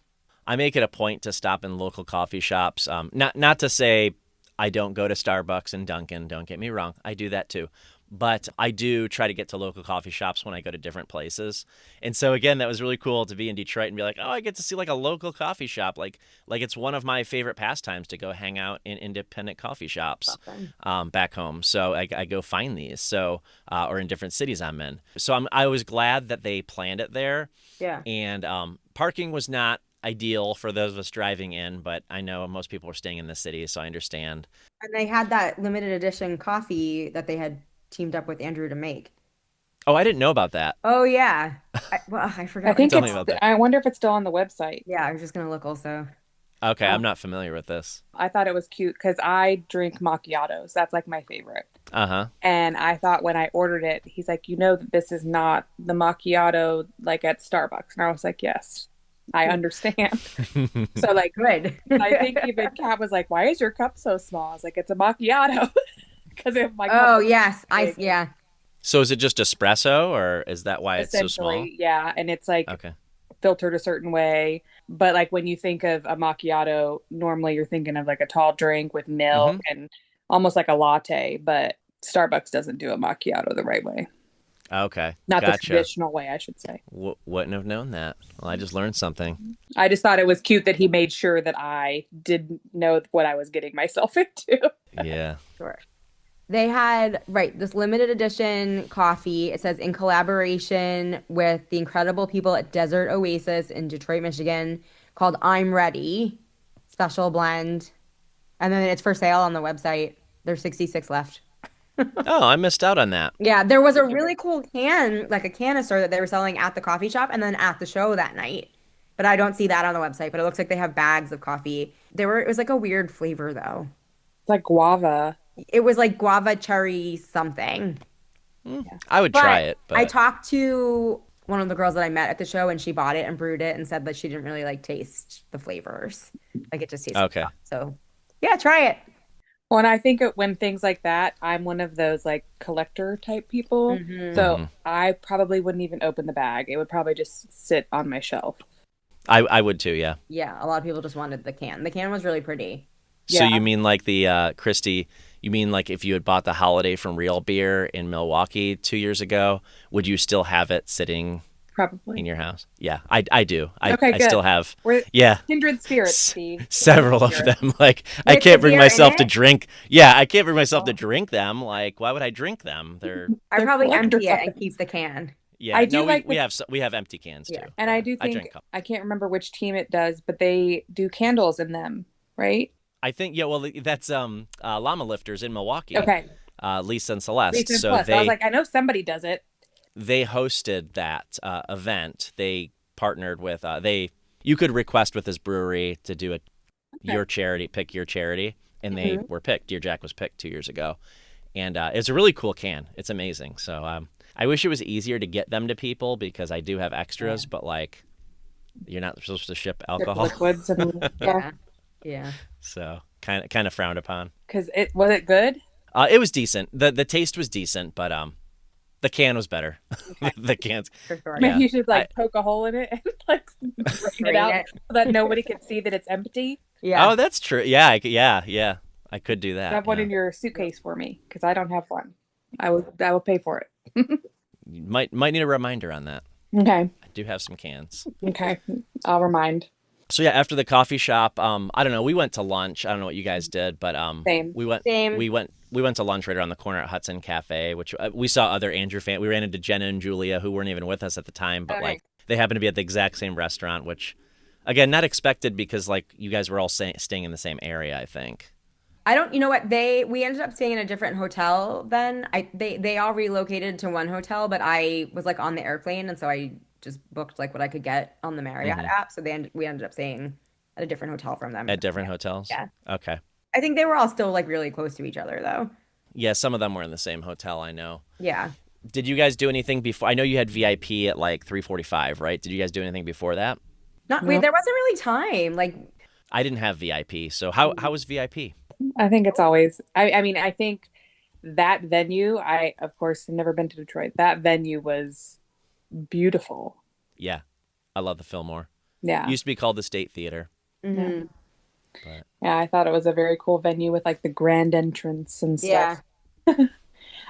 I make it a point to stop in local coffee shops. Not to say I don't go to Starbucks and Dunkin'. Don't get me wrong, I do that too. But I do try to get to local coffee shops when I go to different places. And so again, that was really cool to be in Detroit and be like, oh, I get to see like a local coffee shop. Like it's one of my favorite pastimes to go hang out in independent coffee shops Awesome. back home. So I go find these. So or in different cities I'm in. So I was glad that they planned it there. Yeah. And parking was not ideal for those of us driving in, but I know most people are staying in the city, so I understand. And they had that limited edition coffee that they had teamed up with Andrew to make. Oh, I didn't know about that. Oh yeah. I I forgot what think Tell it's me it's, about that. I wonder if it's still on the website. Yeah, I was just gonna look also. Okay, I'm Um, not familiar with this. I thought it was cute because I drink macchiatos. That's like my favorite. Uh-huh. And I thought when I ordered it, he's like, you know that this is not the macchiato like at Starbucks. And I was like, yes, I understand. So like, Good. I think even Kat was like, why is your cup so small? I was like, it's a macchiato because if my cup Oh was yes, big, yeah. So is it just espresso, or is that why it's so small? essentially, yeah. And it's like Okay. filtered a certain way. But like when you think of a macchiato, normally you're thinking of like a tall drink with milk Mm-hmm. and almost like a latte, but Starbucks doesn't do a macchiato the right way. Okay. Not the Gotcha. traditional way, I should say. Wouldn't have known that. Well, I just learned something. I just thought it was cute that he made sure that I didn't know what I was getting myself into. Yeah. Sure. They had, right, this limited edition coffee. It says in collaboration with the incredible people at Desert Oasis in Detroit, Michigan, called I'm Ready, special blend. And then it's for sale on the website. There's 66 left. Oh, I missed out on that. Yeah, there was a really cool can, like a canister that they were selling at the coffee shop and then at the show that night. But I don't see that on the website, but it looks like they have bags of coffee. It was like a weird flavor though. It's like guava. It was like guava cherry something. Yeah. I would try But it, I but talked to one of the girls that I met at the show and she bought it and brewed it and said that she didn't really like taste the flavors. Like it just tasted okay. rough. So yeah, try it. Well, and I think when things like that, I'm one of those like collector type people. So Hmm. I probably wouldn't even open the bag. It would probably just sit on my shelf. I would too, yeah. Yeah, a lot of people just wanted the can. The can was really pretty. So Yeah. you mean like the Kristie, you mean like if you had bought the Holiday from Real Beer in Milwaukee 2 years ago, would you still have it sitting Probably. in your house? Yeah, I do. Okay, I good. still have, We're yeah, kindred spirits, s- Steve. several Kindred of spirits. them. Like I With the can't bring beer in myself to it? drink. Yeah, I can't bring myself to Oh, drink them. Like why would I drink them? They're I they're probably collector's empty it and items. keep the can. yeah. I No, do like the, we have empty cans too. Yeah. and I Yeah, do I drink think, them. I can't remember which team it does, but they do candles in them, right? I think yeah. Well, that's Llama Lifters in Milwaukee, Okay. Lisa and Celeste. Reason So Plus. I was like, I know somebody does it. they hosted that event. They partnered with they. You could request with this brewery to do Okay. your charity, pick your charity, and they Hmm. were picked. Dear Jack was picked 2 years ago, and it's a really cool can. It's amazing. So I wish it was easier to get them to people because I do have Yeah. extras, but like you're not supposed to ship Dip alcohol, liquids and yeah. Yeah. Yeah. so kind of frowned upon. Because it was it good? It was decent. The taste was decent, but the can was better. Okay. The cans, For sure. yeah. Maybe you should I, like poke a hole in it and like drain it Drain out it. so that nobody can see that it's empty. Yeah. oh, that's true. Yeah, yeah. I could do that. Have one Yeah. in your suitcase for me because I don't have one. I will pay for it. You might need a reminder on that. Okay. I do have some cans. Okay. I'll remind. So yeah, after the coffee shop, I don't know. We went to lunch. I don't know what you guys did, but Same. we went Same. we went to lunch right around the corner at Hudson Cafe, which we saw other Andrew fans. We ran into Jenna and Julia, who weren't even with us at the time, but Oh, like nice. they happened to be at the exact same restaurant, which again, not expected because like you guys were all staying in the same area, I think. I don't, you know what? We ended up staying in a different hotel then. They all relocated to one hotel, but I was like on the airplane and so I just booked like what I could get on the Marriott Hmm. app. So we ended up staying at a different hotel from them. At different hotels. Yeah. Okay. I think they were all still like really close to each other though. Yeah, some of them were in the same hotel. I know. Yeah. Did you guys do anything before? I know you had VIP at like 3:45, right? Did you guys do anything before that? No, There wasn't really time. Like, I didn't have VIP. So how was VIP? I think it's always. I mean, I think that venue. I of course have never been to Detroit. That venue was beautiful. Yeah, I love the Fillmore. Yeah. It used to be called the State Theater, mhm. but Yeah, I thought it was a very cool venue with like the grand entrance and Yeah. stuff.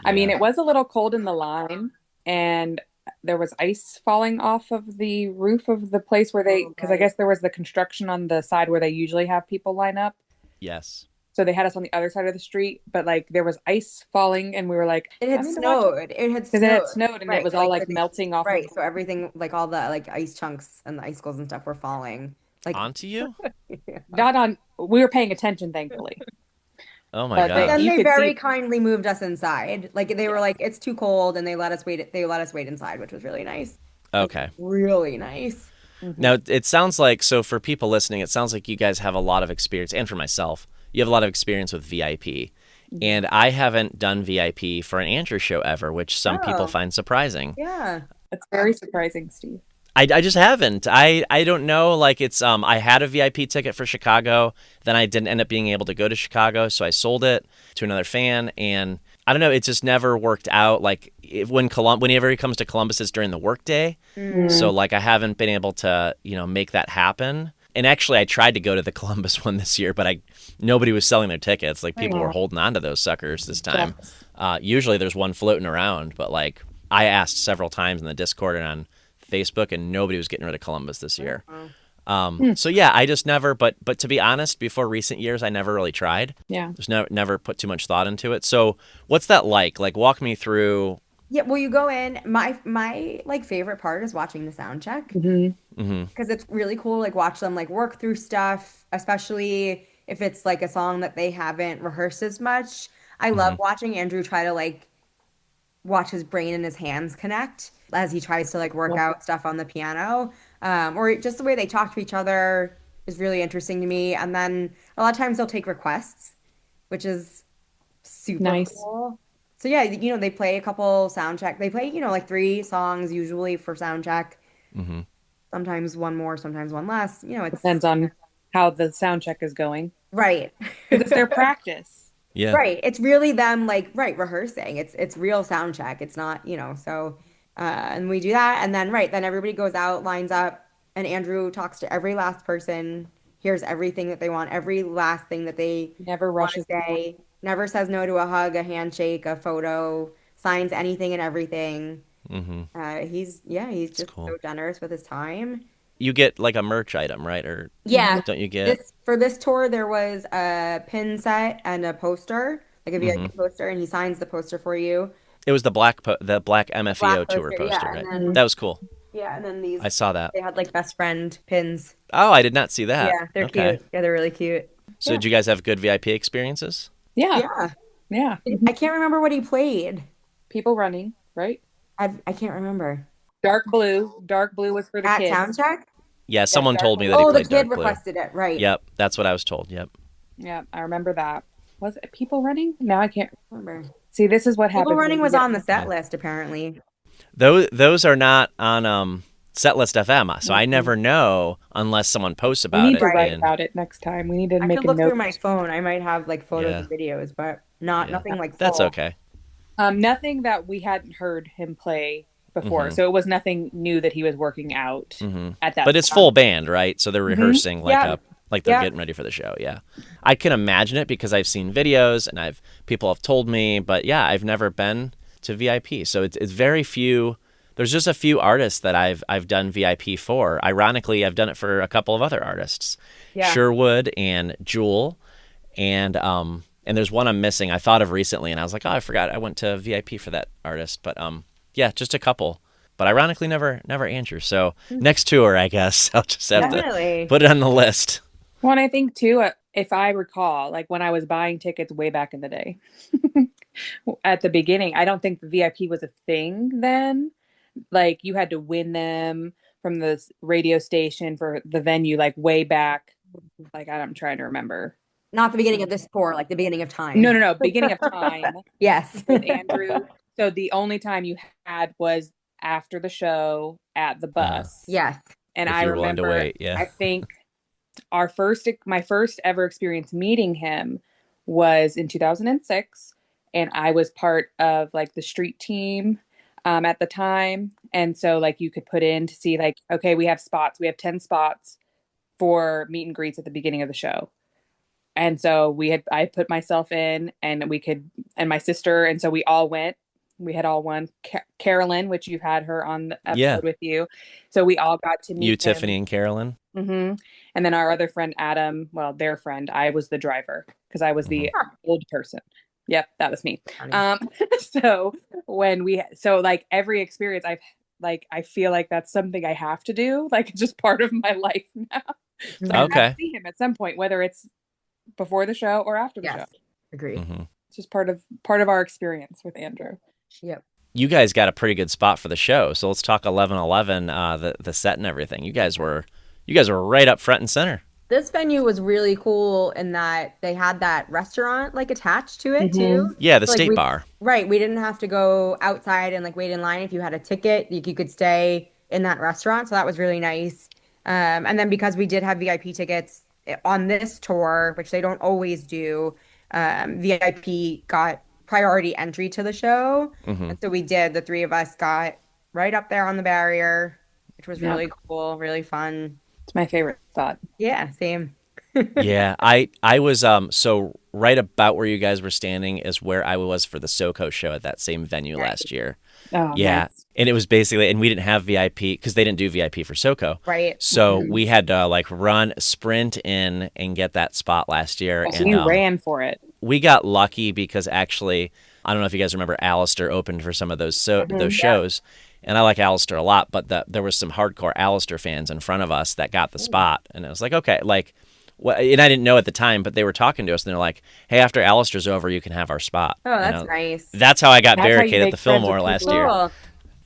I mean, yeah. it was a little cold in the line, and there was ice falling off of the roof of the place where Oh, because I right. guess there was the construction on the side where they usually have people line up. Yes. So they had us on the other side of the street, but like there was ice falling, and we were like, It I had need to watch it snowed. It had because it had snowed. snowed, and it Right. was So all like like melting off of. right. So everything, like all the like ice chunks and the icicles and stuff were falling. Like, Onto you? yeah. Not on. We were paying attention, thankfully. Oh my But But then gosh. you they could very see, kindly moved us inside. Like they were like, it's too cold, and they let us wait inside, which was really nice. Like Okay. really nice. Now, it sounds like, so for people listening, it sounds like you guys have a lot of experience, and for myself, you have a lot of experience with VIP. And I haven't done VIP for an Andrew show ever, which some people Oh, find surprising. yeah. it's very surprising, Steve. I just haven't. I don't know. Like it's I had a VIP ticket for Chicago, then I didn't end up being able to go to Chicago, so I sold it to another fan, and I don't know. It just never worked out. Like whenever he comes to Columbus, it's during the workday, so like I haven't been able to make that happen. And actually, I tried to go to the Columbus one this year, but nobody was selling their tickets. Like people were holding on to those suckers this time. Usually, there's one floating around, but like I asked several times in the Discord and on Facebook, and nobody was getting rid of Columbus this year. So yeah, I just never. But to be honest, before recent years, I never really tried. Yeah. Just never put too much thought into it. So what's that like? Like walk me through. Yeah, well, you go in. My like favorite part is watching the sound check because it's really cool. Like watch them like work through stuff, especially if it's like a song that they haven't rehearsed as much. I love watching Andrew try to like watch his brain and his hands connect as he tries to like work out stuff on the piano. Or just the way they talk to each other is really interesting to me. And then a lot of times they'll take requests, which is super Nice. cool. So yeah, they play a couple sound check. They play, like 3 songs usually for sound check. Sometimes one more, sometimes one less. It's Depends on how the sound check is going. right. Because it's their practice. Yeah. Right. It's really them like rehearsing. It's real sound check. It's not, so and we do that and then everybody goes out, lines up, and Andrew talks to every last person, hears everything that they want, every last thing that they Never want to rushes. say, never says no to a hug, a handshake, a photo, signs anything and everything. He's just cool. so generous with his time. You get like a merch item, right? Or Yeah. don't you get? For this tour, there was a pin set and a poster, like a VIP poster, and he signs the poster for you. It was the black MFEO Black tour poster, poster, yeah, right? and then That was cool. and then I saw that. they had like best friend pins. Oh, I did not see that. Yeah, they're Okay. cute. Yeah, they're really cute. So did you guys have good VIP experiences? Yeah. Yeah, Yeah. I can't remember what he played. People running, right? I can't remember. Dark blue. Dark blue was for the At kids. soundcheck? Yeah, someone Dark told me Blue. that he Oh, the played kid Dark Blue. requested it, right? Yep, that's what I was told. Yep. Yeah, I remember that. Was it people running? No, I can't Remember. see. This is what happens. People Running when you was get- on the set list apparently. Those are not on Setlist FM, so I never know unless someone posts We about need it. to write and- about it next time. We need to I make could a look note. through my phone. I might have like photos Yeah. and videos, but nothing like That's full. okay. Nothing that we hadn't heard him play before, so it was nothing new that he was working out at that. But it's time. full band, right? So they're rehearsing Yeah. like they're Yeah. getting ready for the show. Yeah, I can imagine it because I've seen videos and people have told me, but yeah, I've never been to VIP, so it's very few. There's just a few artists that I've done VIP for. Ironically, I've done it for a couple of other artists, Yeah. Sherwood and Jewel, and there's one I'm missing. I thought of recently, and I was like, oh, I forgot I went to VIP for that artist, but yeah, just a couple. But ironically, never Andrew. So next tour, I guess I'll just have Definitely. to put it on the list. Well, and I think too, if I recall, like when I was buying tickets way back in the day, at the beginning, I don't think the VIP was a thing then. Like you had to win them from the radio station for the venue, like way back. Like I'm trying to remember. Not the beginning of this tour, like the beginning of time. No, beginning of time Yes. with Andrew. So the only time you had was after the show at the bus. Yes. And If I you're willing to remember, wait, yeah. I think my first ever experience meeting him was in 2006, and I was part of like the street team at the time, and so like you could put in to see like, okay, we have 10 spots for meet and greets at the beginning of the show, and so I put myself in, and and my sister, and so we all went. We had all won. Carolyn, which you've had her on the episode with you. So we all got to meet him. Tiffany, and Carolyn. And then our other friend, Adam, well, their friend, I was the driver because I was the old person. Yep, that was me. So like every experience I feel like that's something I have to do. Like it's just part of my life now. So I have to see him at some point, whether it's before the show or after the show. Agree. It's just part of our experience with Andrew. Yep. You guys got a pretty good spot for the show, so let's talk 11/11, the set and everything. You guys were right up front and center. This venue was really cool in that they had that restaurant like attached to it too. Yeah, the So, like, state bar. Right. We didn't have to go outside and like wait in line. If you had a ticket, you could stay in that restaurant. So that was really nice. And then because we did have VIP tickets on this tour, which they don't always do, VIP got priority entry to the show. And so we did. The three of us got right up there on the barrier, which was really cool, really fun. It's my favorite spot. Yeah, same. Yeah, I was so right about where you guys were standing is where I was for the SoCo show at that same venue last year. Oh, yeah. Nice. And it was basically, and we didn't have VIP because they didn't do VIP for SoCo. Right. So we had to like sprint in and get that spot last year. So and you ran for it. We got lucky because actually, I don't know if you guys remember, Alistair opened for some of those shows. And I like Alistair a lot, but there was some hardcore Alistair fans in front of us that got the spot. And it was like, okay, like, and I didn't know at the time, but they were talking to us and they're like, hey, after Alistair's over, you can have our spot. Oh, that's nice. That's how I got That's how you barricade at make the friends Fillmore with last people. year. Cool.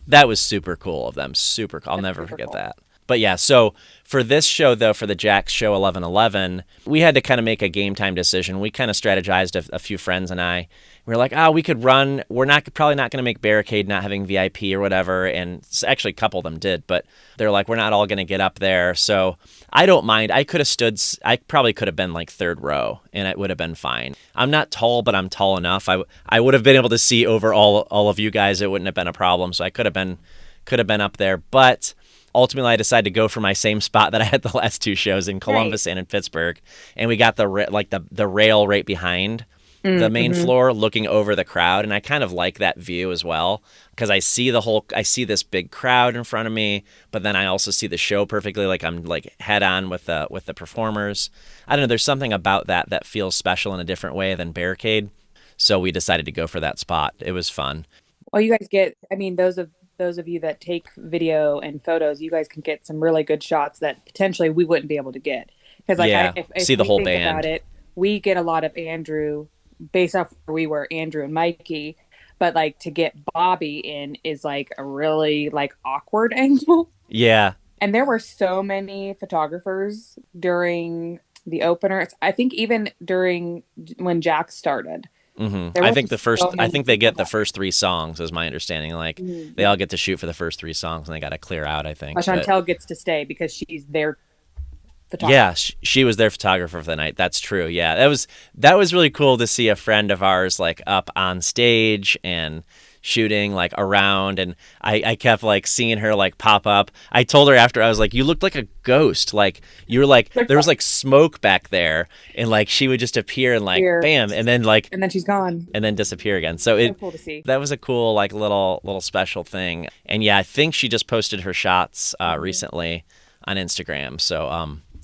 That was super cool of them. Super cool. I'll never forget cool. that. But yeah, so for this show, though, for the Jack's show 11/11, we had to kind of make a game time decision. We kind of strategized, a few friends and I. We were like, we could run. We're probably not going to make barricade not having VIP or whatever. And actually, a couple of them did, but they're like, we're not all going to get up there. So I don't mind. I probably could have been like third row, and it would have been fine. I'm not tall, but I'm tall enough. I would have been able to see over all of you guys. It wouldn't have been a problem. So I could have been up there, but ultimately I decided to go for my same spot that I had the last two shows in Columbus and in Pittsburgh, and we got the rail right behind the main floor, looking over the crowd, and I kind of like that view as well because I see this big crowd in front of me, but then I also see the show perfectly, like I'm like head on with the performers. I don't know, there's something about that feels special in a different way than barricade, so we decided to go for that spot. It was fun. Well, you guys those of you that take video and photos, you guys can get some really good shots that potentially we wouldn't be able to get. Because if see the whole think band. about it, we get a lot of Andrew based off where we were, Andrew and Mikey. But like to get Bobby in is like a really like awkward angle. Yeah. And there were so many photographers during the opener. I think even during when Jack started. I think they get the first three songs, is my understanding. Like they all get to shoot for the first three songs, and they got to clear out. I think. Chantel gets to stay because she's their photographer. Yeah, she was their photographer for the night. That's true. Yeah, that was really cool to see a friend of ours like up on stage and shooting like around, and I kept like seeing her like pop up. I told her after, I was like, you looked like a ghost, like you were like there was like smoke back there, and like she would just appear and like bam, and then she's gone and then disappear again. So cool to see. That was a cool like little special thing. And yeah, I think she just posted her shots recently on Instagram, so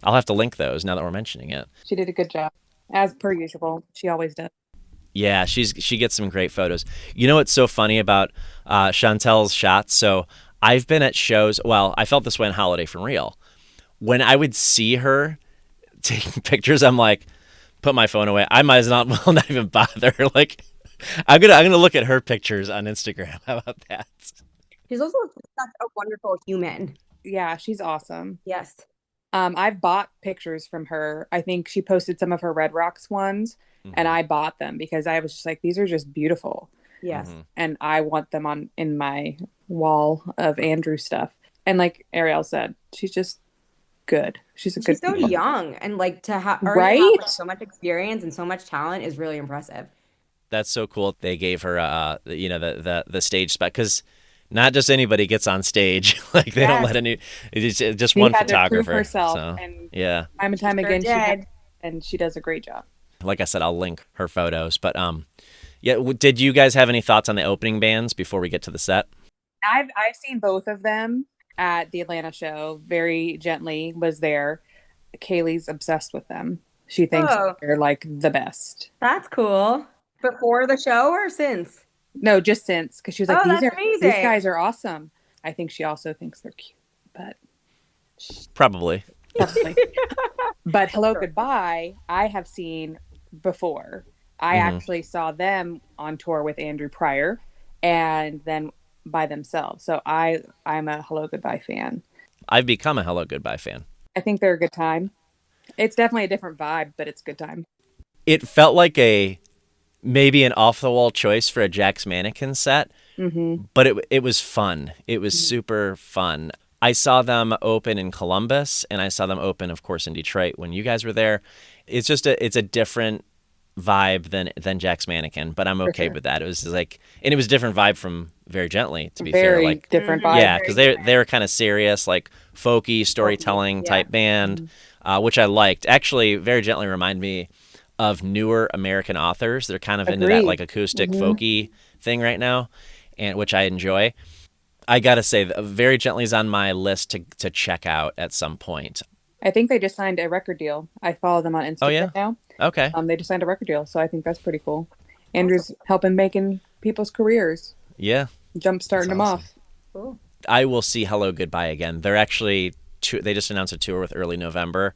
I'll have to link those now that we're mentioning it. She did a good job, as per usual. She always does. Yeah, she gets some great photos. You know what's so funny about Chantel's shots? So I've been at shows. Well, I felt this way on Holiday from Real. When I would see her taking pictures, I'm like, put my phone away. I might as well not even bother. Like, I'm gonna look at her pictures on Instagram. How about that? She's also such a wonderful human. Yeah, she's awesome. Yes. I've bought pictures from her. I think she posted some of her Red Rocks ones, and I bought them because I was just like, these are just beautiful. Yes. And I want them in my wall of Andrew stuff. And like Arielle said, she's just good. She's so young, and like to have so much experience and so much talent is really impressive. That's so cool. They gave her the stage spot, because not just anybody gets on stage. Like they don't let it's just one photographer. Herself, so, and yeah, time and time again, and she does a great job. Like I said, I'll link her photos. But yeah, did you guys have any thoughts on the opening bands before we get to the set? I've seen both of them at the Atlanta show. Very Gently was there. Kaylee's obsessed with them. She thinks they're like the best. That's cool. Before the show or since? No, just since, because she was like, these guys are awesome. I think she also thinks they're cute, but probably. But Hello Goodbye, I have seen before, I actually saw them on tour with Andrew prior and then by themselves. So I'm a Hello Goodbye fan. I've become a Hello Goodbye fan. I think they're a good time. It's definitely a different vibe, but it's a good time. It felt like maybe an off-the-wall choice for a Jack's Mannequin set, but it was fun. It was super fun. I saw them open in Columbus, and I saw them open, of course, in Detroit when you guys were there. It's just it's a different vibe than Jack's Mannequin, but I'm okay with that. It was like, and it was a different vibe from Very Gently, to be fair. Like, different vibe. Yeah, because they were kind of serious, like folky storytelling type band, which I liked. Actually, Very Gently reminded me of newer American authors. They're kind of into that like acoustic folky thing right now, and which I enjoy. I gotta say, Very Gently is on my list to check out at some point. I think they just signed a record deal. I follow them on Instagram now. Okay. They just signed a record deal, so I think that's pretty cool. Andrew's helping making people's careers. Yeah. Jumpstarting them off. Cool. I will see Hello Goodbye again. They're actually they just announced a tour with Early November,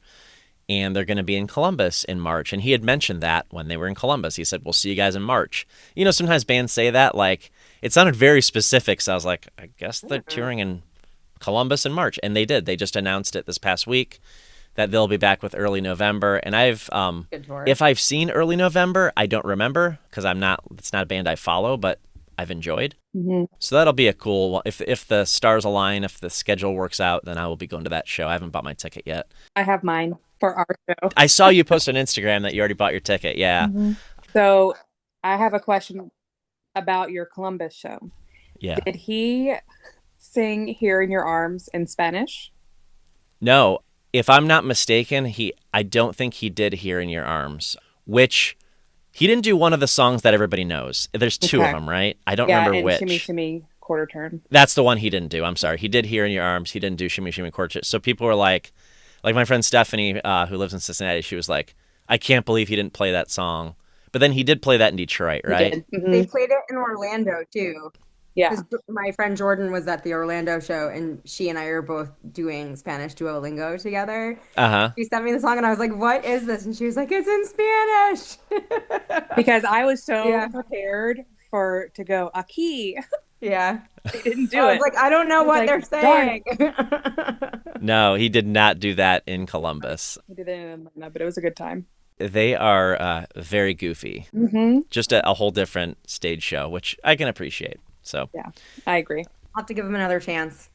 and they're going to be in Columbus in March. And he had mentioned that when they were in Columbus. He said, we'll see you guys in March. You know, sometimes bands say that, like, it sounded very specific. So I was like, I guess they're touring in Columbus in March. And they did. They just announced it this past week that they'll be back with Early November. And if I've seen Early November, I don't remember because it's not a band I follow, but I've enjoyed. So that'll be a cool one. If the stars align, if the schedule works out, then I will be going to that show. I haven't bought my ticket yet. I have mine for our show. I saw you post on Instagram that you already bought your ticket. Yeah. So I have a question about your Columbus show. Yeah. Did he sing Here in Your Arms in Spanish? No. If I'm not mistaken, I don't think he did Here in Your Arms, which he didn't do one of the songs that everybody knows. There's two of them, right? I don't remember which. Shimmy Shimmy Quarter Turn. That's the one he didn't do. I'm sorry. He did Here in Your Arms. He didn't do Shimmy Shimmy Quarter Turn. So people were like my friend Stephanie, who lives in Cincinnati, she was like, I can't believe he didn't play that song. But then he did play that in Detroit, right? They played it in Orlando too. Yeah. My friend Jordan was at the Orlando show, and she and I are both doing Spanish Duolingo together. She sent me the song, and I was like, what is this? And she was like, it's in Spanish. Because I was so prepared to go, aquí. Yeah. They didn't do it. I was like, I don't know what they're saying. No, he did not do that in Columbus. He did it in Atlanta, but it was a good time. They are very goofy. Just a whole different stage show, which I can appreciate. So yeah, I agree. I'll have to give him another chance.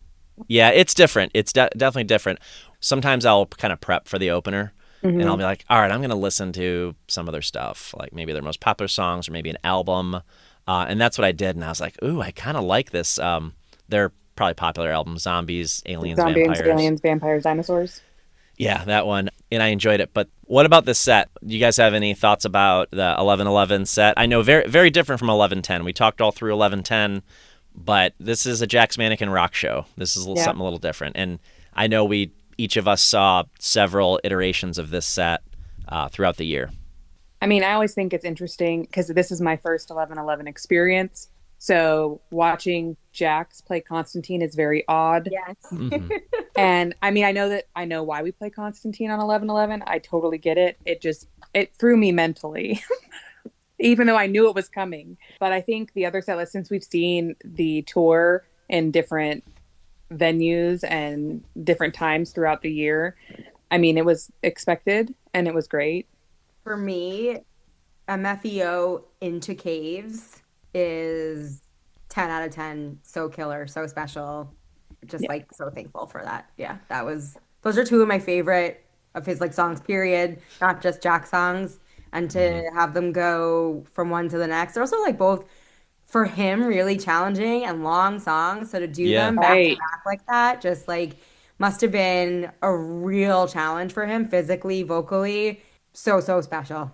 Yeah, it's different. It's definitely different. Sometimes I'll kind of prep for the opener, and I'll be like, all right, I'm going to listen to some of their stuff, like maybe their most popular songs or maybe an album. And that's what I did. And I was like, ooh, I kind of like this. Their probably popular album, Zombies, Aliens, Vampires, Dinosaurs. Yeah, that one. And I enjoyed it. But what about the set? Do you guys have any thoughts about the 11/11 set? I know very, very different from 11/10. We talked all through 11/10, but this is a Jack's Mannequin rock show. This is something a little different. And I know each of us saw several iterations of this set throughout the year. I mean, I always think it's interesting because this is my first 11/11 experience. So watching Jax play Constantine is very odd. Yes. And I mean, I know why we play Constantine on 11/11. I totally get it. It threw me mentally, even though I knew it was coming. But I think the other set list, since we've seen the tour in different venues and different times throughout the year, I mean, it was expected and it was great. For me, MFEO Into Caves is 10 out of 10. So killer, so special. Just like so thankful for that. Yeah, those are two of my favorite of his like songs, period. Not just Jack songs. And to have them go from one to the next. They're also like both for him really challenging and long songs. So to do them back to back like that, just like must have been a real challenge for him physically, vocally. So special.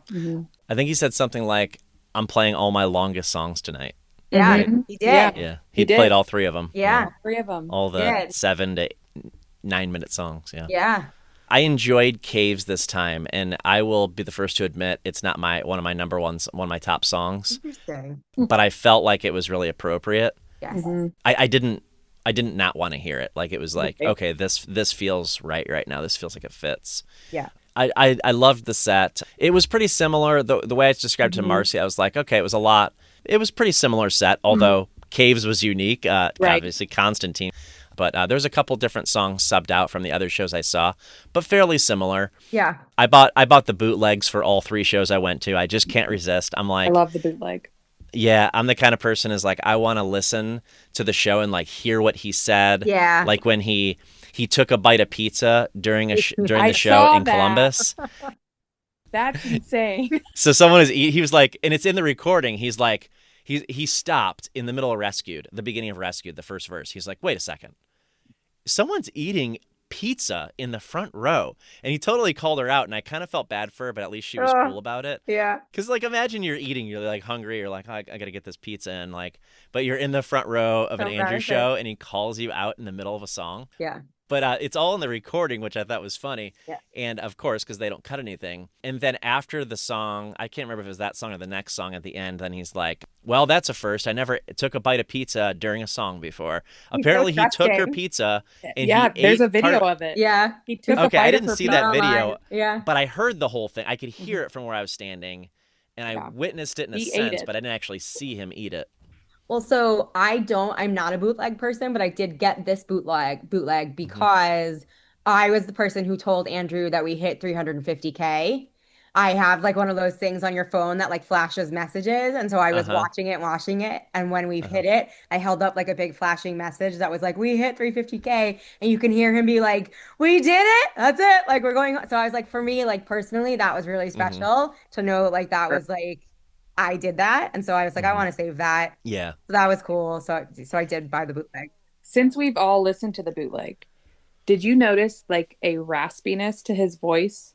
I think he said something like, I'm playing all my longest songs tonight. Yeah, right? he did. Yeah, he played all three of them. Yeah. All three of them. All the 7 to 9 minute songs. Yeah. Yeah. I enjoyed Caves this time, and I will be the first to admit it's not one of my number ones, one of my top songs. Interesting. But I felt like it was really appropriate. Yes. I didn't not want to hear it. Like it was like, okay, this feels right now. This feels like it fits. Yeah. I loved the set. It was pretty similar. The way I described it to Marcy, I was like, okay, it was a lot. It was a pretty similar set, although Caves was unique. Right. Obviously, Constantine. But there's a couple different songs subbed out from the other shows I saw, but fairly similar. Yeah. I bought the bootlegs for all 3 shows I went to. I just can't resist. I'm like, I love the bootleg. yeah, I'm the kind of person is like, I want to listen to the show and like hear what he said. Yeah. Like when he took a bite of pizza during during the show saw in that. Columbus. That's insane. So someone he was like, and it's in the recording. He's like, he stopped in the middle of Rescued, the beginning of Rescued, the first verse. He's like, wait a second. Someone's eating pizza in the front row, and he totally called her out, and I kind of felt bad for her, but at least she was cool about it. Yeah. Because like imagine you're eating, you're like hungry, you're like, oh, I gotta get this pizza, and like, but you're in the front row of an Andrew show, and he calls you out in the middle of a song. Yeah. But it's all in the recording, which I thought was funny. Yeah. And of course, because they don't cut anything. And then after the song, I can't remember if it was that song or the next song at the end, then he's like, well, that's a first. I never took a bite of pizza during a song before. Apparently, he took her pizza and there's a video of it. Yeah. He took Okay, a bite I of didn't her see pizza. that video. Yeah. But I heard the whole thing. I could hear it from where I was standing. And I witnessed it in a sense, but I didn't actually see him eat it. Well, so I'm not a bootleg person, but I did get this bootleg because I was the person who told Andrew that we hit 350K. I have like one of those things on your phone that like flashes messages. And so I was watching it. And when we've hit it, I held up like a big flashing message that was like, we hit 350K. And you can hear him be like, we did it. That's it. Like we're going. So I was like, for me, like personally, that was really special to know like that was like, I did that. And so I was like, I want to save that. Yeah. So that was cool. So I did buy the bootleg. Since we've all listened to the bootleg, did you notice like a raspiness to his voice?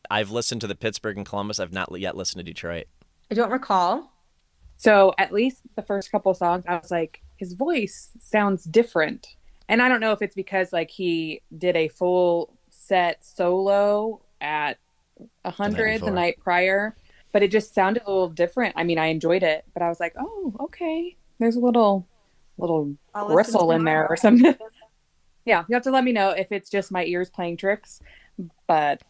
I've listened to the Pittsburgh and Columbus. I've not yet listened to Detroit. I don't recall. So at least the first couple songs, I was like, his voice sounds different. And I don't know if it's because like he did a full set solo at 100 the night prior, but it just sounded a little different. I mean, I enjoyed it, but I was like, oh, okay. There's a little bristle in there or something. Yeah, you have to let me know if it's just my ears playing tricks, but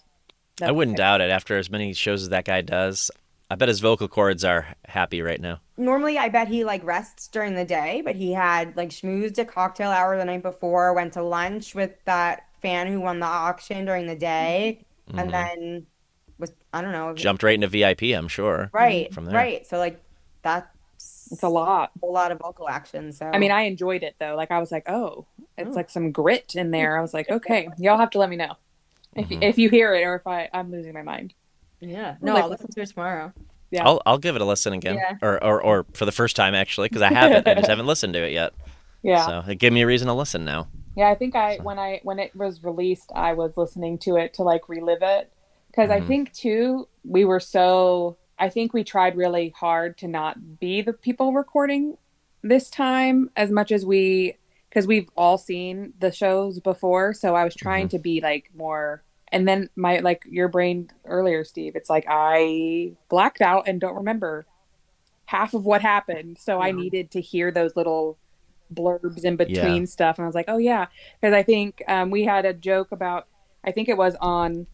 I wouldn't doubt it after as many shows as that guy does. I bet his vocal cords are happy right now. Normally, I bet he like rests during the day, but he had like schmoozed a cocktail hour the night before, went to lunch with that fan who won the auction during the day, and then I don't know. Jumped right into VIP, I'm sure. Right, from there. right. So like it's a lot. A lot of vocal action. So I mean, I enjoyed it though. Like I was like, oh, it's like some grit in there. I was like, okay, y'all have to let me know if you hear it or if I'm losing my mind. Yeah. No, I'll listen to it tomorrow. Yeah. I'll give it a listen again, or for the first time actually, because I haven't. I just haven't listened to it yet. Yeah. So it gave me a reason to listen now. Yeah, I think when it was released, I was listening to it to like relive it because I think too I think we tried really hard to not be the people recording this time as much as because we've all seen the shows before. So I was trying to be like more, and then like your brain earlier, Steve, it's like I blacked out and don't remember half of what happened. So I needed to hear those little blurbs in between stuff. And I was like, oh yeah. Because I think we had a joke about, I think it was on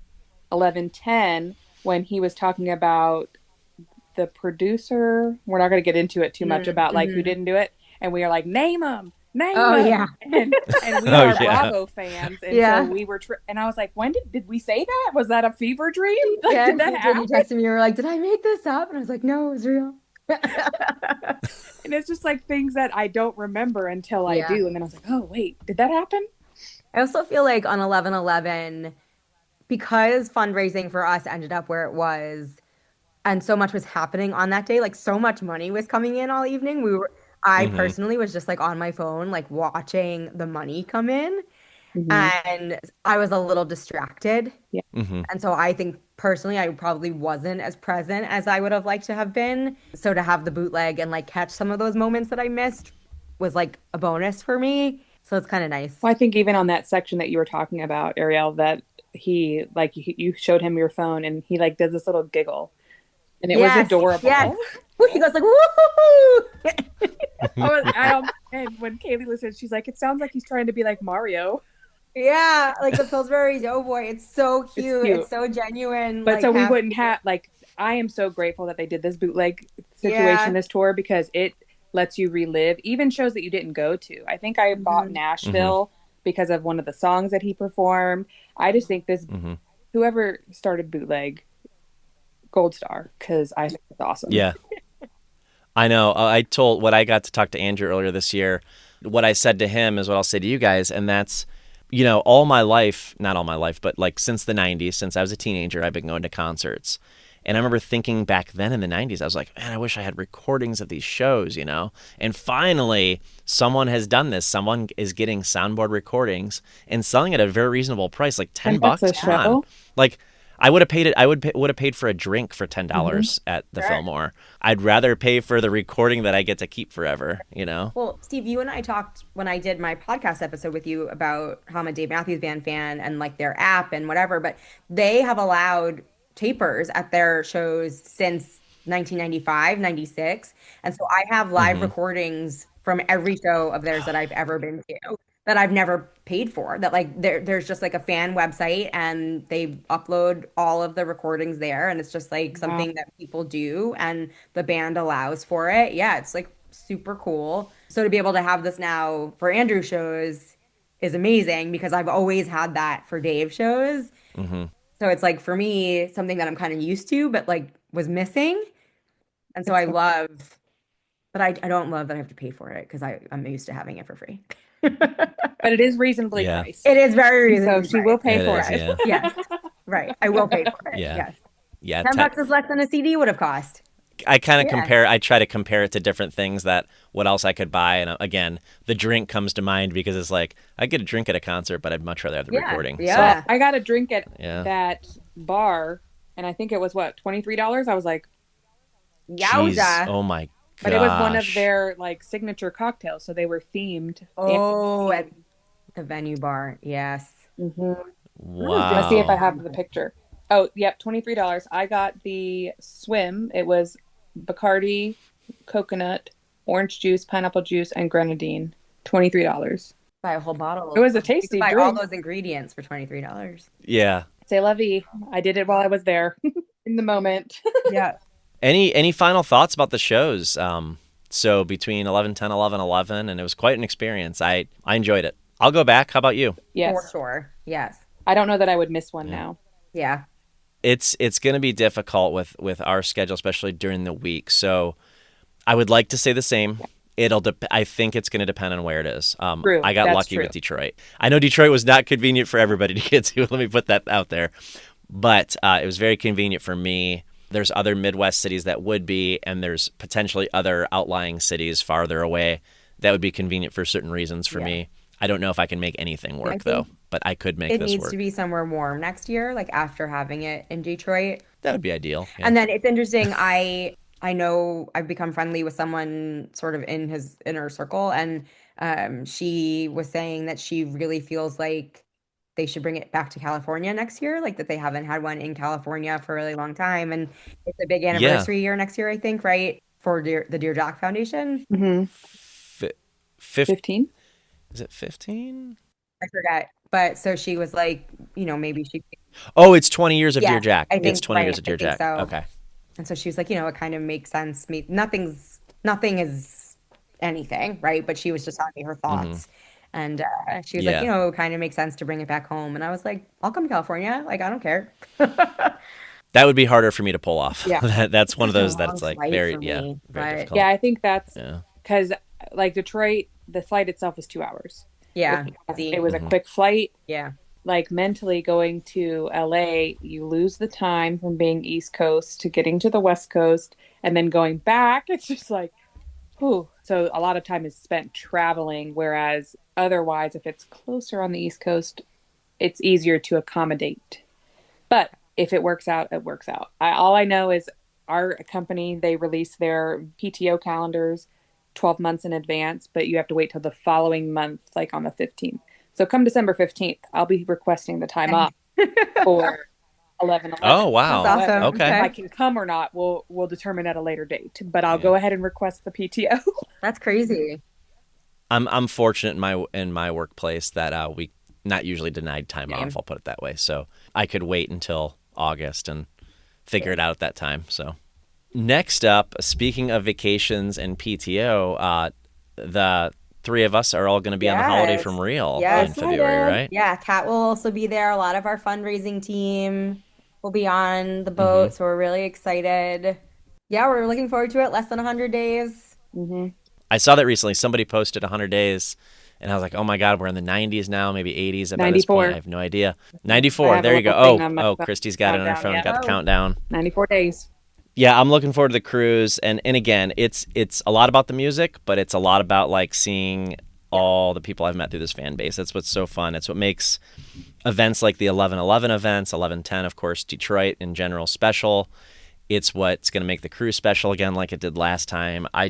11:10 when he was talking about the producer. We're not going to get into it too much about like who didn't do it. And we are like, name them. Yeah. And we are Bravo fans. And so we were, and I was like, when did we say that? Was that a fever dream? Like, did that happen? You texted me, you were like, did I make this up? And I was like, no, it was real. And it's just like things that I don't remember until I do. And then I was like, oh, wait, did that happen? I also feel like on 11/11, because fundraising for us ended up where it was, and so much was happening on that day, like so much money was coming in all evening. I personally was just like on my phone, like watching the money come in. And I was a little distracted. Yeah. And so I think personally, I probably wasn't as present as I would have liked to have been. So to have the bootleg and like catch some of those moments that I missed was like a bonus for me. So it's kind of nice. Well, I think even on that section that you were talking about, Arielle, that he like you showed him your phone and he like does this little giggle. And it was adorable. Yes. He goes like, woohoo! And when Kaylee listens, she's like, it sounds like he's trying to be like Mario. Yeah, like the Pillsbury Doughboy. It's so It's cute. cute. It's so genuine. But Like so we half wouldn't have like I am so grateful that they did this bootleg situation yeah. this tour because it lets you relive even shows that you didn't go to. I think I bought Mhm. Hmm. Nashville because of one of the songs that he performed. I just think this Hmm. whoever started bootleg gold star because I think it's awesome. Yeah, I know. I told what I got to talk to Andrew earlier this year. What I said to him is what I'll say to you guys, and that's, all my life, not all my life, but like since the 90s, since I was a teenager, I've been going to concerts. And I remember thinking back then in the 90s, I was like, man, I wish I had recordings of these shows. And finally, someone has done this. Someone is getting soundboard recordings and selling it at a very reasonable price, like 10 $10 bucks. a Come on. show. Like, I would have paid it. Would have paid for a drink for Hmm. $10 at the Sure. Fillmore. I'd rather pay for the recording that I get to keep forever. Well, Steve, you and I talked when I did my podcast episode with you about how I'm a Dave Matthews Band fan and like their app and whatever, but they have allowed tapers at their shows since 1995, 96. And so I have live Hmm. recordings from every show of theirs that I've ever been to that I've never paid for. That like there's just like a fan website and they upload all of the recordings there and it's just like Wow. something that people do and the band allows for it. Yeah, it's like super cool. So to be able to have this now for Andrew shows is amazing because I've always had that for Dave shows. Hmm. So it's like for me something that I'm kind of used to but like was missing. And so It's I so love, but I don't love that I have to pay for it because I'm used to having it for free. but it is reasonably Yeah, It priced. is very So reasonably she will priced. pay it for is. Yes. it. Yeah, Yes. Right. I will pay for it. yeah, Yes. yeah. 10 bucks is less than a CD would have cost. I kind of Yeah. compare. I try to compare it to different things that what else I could buy, and again, the drink comes to mind because it's like I get a drink at a concert, but I'd much rather have the Yeah. recording. So Well, Yeah. I got a drink at yeah, that bar and I think it was what, $23? I was like, jeez, Yowza. oh my but it was one of gosh, their like signature cocktails, so they were themed. They had Oh, at theme. the venue bar. Yes. Mhm. Those Let's see if I wow, have the discounts. picture. Oh, yep, $23. I got the swim. It was Bacardi, coconut, orange juice, pineapple juice, and grenadine. $23. Buy a whole It bottle. was a You could tasty buy all drink. those ingredients for $23. yeah. C'est la vie. I did it while I was there in the moment. Yeah. Any final thoughts about the shows? So between 11, 10, 11, 11, and it was quite an experience. I enjoyed it. I'll go back. How about you? For Yes. sure. Yes. I don't know that I would miss one Yeah. now. Yeah. It's going to be difficult with our schedule, especially during the week. So I would like to say the same. I think it's going to depend on where it is. True. I got That's lucky true. with Detroit. I know Detroit was not convenient for everybody to get to. Let me put that out there. But it was very convenient for me. There's other Midwest cities that would be, and there's potentially other outlying cities farther away that would be convenient for certain reasons for Yeah. me. I don't know if I can make anything I work though, think but I could make it this needs to work. be somewhere warm next year, like after having it in Detroit. That would be ideal. Yeah. And then it's interesting. I know I've become friendly with someone sort of in his inner circle, and she was saying that she really feels like they should bring it back to California next year, like that they haven't had one in California for a really long time, and it's a big Yeah. anniversary year next year, I think, right? For the Dear Jack Foundation. Mm-hmm. Fi 15, 15? is it 15? I forget, but so she was like, maybe she, Oh, it's 20 years of Dear yeah, Jack. I It's think 20 years right, of I Dear think Jack. so. Okay. And so she was like, it kind of makes sense. Me, nothing is anything, right? But she was just telling me her Hmm. thoughts. And she was like, Yeah. it kind of makes sense to bring it back home. And I was like, I'll come to California. Like, I don't care. That would be harder for me to pull off. Yeah. That's It's one of such a those long that's like flight very, for yeah, me, very but difficult. Yeah, I think that's Yeah. because like Detroit, the flight itself was 2 hours. yeah, It easy. was a Hmm. quick flight. Yeah. Like mentally going to LA, you lose the time from being East Coast to getting to the West Coast and then going back. It's just like, whew. So a lot of time is spent traveling, whereas otherwise, if it's closer on the East Coast, it's easier to accommodate. But if it works out, it works out. All I know is our company, they release their PTO calendars 12 months in advance, but you have to wait till the following month, like on the 15th. So come December 15th, I'll be requesting the time off for 11/11. Oh, That's wow. However, awesome. Okay. if I Okay. can come or not, we'll determine at a later date. But I'll Yeah. go ahead and request the PTO. That's crazy. I'm fortunate in my workplace that not usually denied time Same. off, I'll put it that way. So I could wait until August and figure it out at that time. So next up, speaking of vacations and PTO, the three of us are all going to be on the holiday from Arielle in February, right? Yeah, Kat will also be there. A lot of our fundraising team will be on the boat, so we're really excited. Yeah, we're looking forward to it. Less than 100 days. I saw that recently. Somebody posted 100 days, and I was like, oh my God, we're in the 90s now, maybe 80s at this point. I have no idea. 94, there you go. Oh, Kristie's got it on her phone, got the countdown. 94 days. Yeah, I'm looking forward to the cruise, and again, it's a lot about the music, but it's a lot about like seeing all the people I've met through this fan base. That's what's so fun. It's what makes events like the 11/11 events, 11/10, of course, Detroit in general special. It's what's going to make the cruise special again, like it did last time. I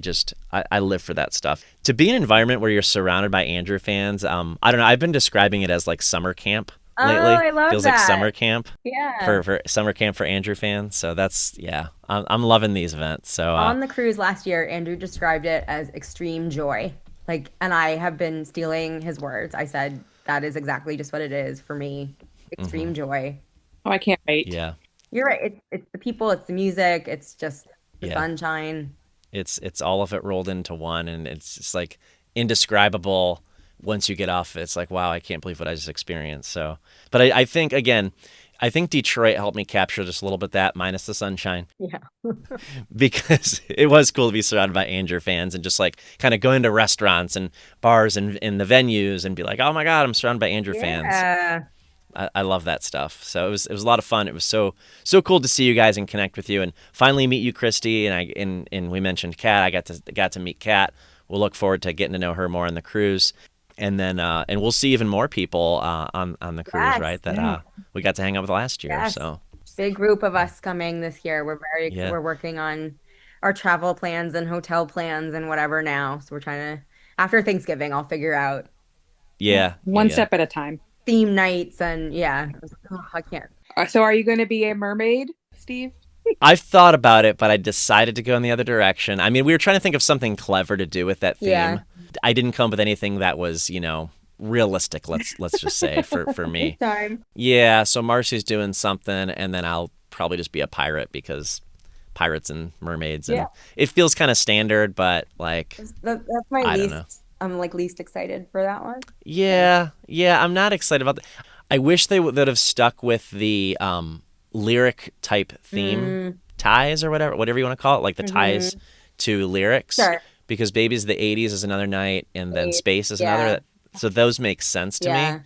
live for that stuff. To be in an environment where you're surrounded by Andrew fans, I don't know. I've been describing it as like summer camp lately. Oh, I love Feels that. like summer camp. Yeah. For summer camp for Andrew fans. So that's, yeah, I'm loving these events. So on the cruise last year, Andrew described it as extreme joy. Like, and I have been stealing his words. I said that is exactly just what it is for me. Extreme joy. Oh, I can't wait. Yeah. You're right. It's the people, it's the music, it's just the sunshine. It's all of it rolled into one, and it's just like indescribable once you get off it. It's like, wow, I can't believe what I just experienced. So, but I think, again, I think Detroit helped me capture just a little bit that, minus the sunshine. Yeah. Because it was cool to be surrounded by Andrew fans and just like kind of go into restaurants and bars and in the venues and be like, oh my God, I'm surrounded by Andrew fans. I love that stuff. So it was a lot of fun. It was so cool to see you guys and connect with you and finally meet you, Kristie. And we mentioned Kat. I got to meet Kat. We'll look forward to getting to know her more on the cruise. And then and we'll see even more people on the cruise, right? That we got to hang out with last year. Yes. So big group of us coming this year. We're working on our travel plans and hotel plans and whatever now. So we're trying to, after Thanksgiving, I'll figure out one step at a time. Theme nights and I can't. So are you going to be a mermaid, Steve? I've thought about it, but I decided to go in the other direction. I mean, we were trying to think of something clever to do with that theme. Yeah. I didn't come up with anything that was, realistic, let's just say, for me. Time. Yeah, so Marcy's doing something, and then I'll probably just be a pirate because pirates and mermaids. And it feels kind of standard, but like... That's my least... I'm like least excited for that one. Yeah, I'm not excited about that. I wish they would have stuck with the lyric type theme ties or whatever you want to call it, like the ties to lyrics. Sure. Because Baby's the 80s is another night, and then Space is another. So those make sense to me.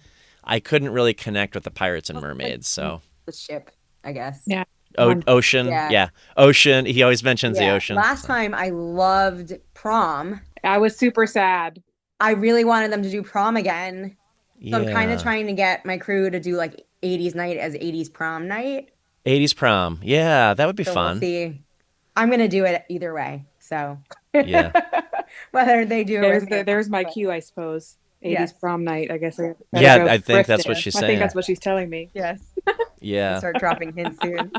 I couldn't really connect with the pirates and mermaids. So the ship, I guess. Yeah. Ocean. Yeah. Ocean. He always mentions the ocean. Last time I loved prom. I was super sad. I really wanted them to do prom again. So I'm kind of trying to get my crew to do like 80s night as 80s prom night. 80s prom. Yeah, that would be fun. We'll see. I'm going to do it either way. So yeah. Whether they do it. There's my cue, I suppose. 80s prom night, I guess. I think that's what she's saying. I think that's what she's telling me. Yes. Yeah. Start dropping hints soon.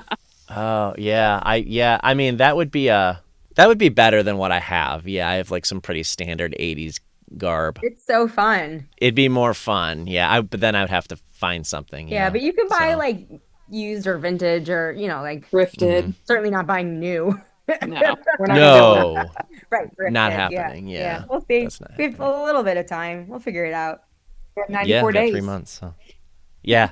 Oh, yeah. I mean, that would be better than what I have. Yeah, I have like some pretty standard 80s garb. It's so fun. It'd be more fun. Yeah, but then I would have to find something. Yeah, but you can buy like used or vintage or, like thrifted. Certainly not buying new. No. We're not no. Right. Thrifted, not happening. Yeah. We'll see. We have a little bit of time. We'll figure it out. 94 days. 3 months. Huh? Yeah,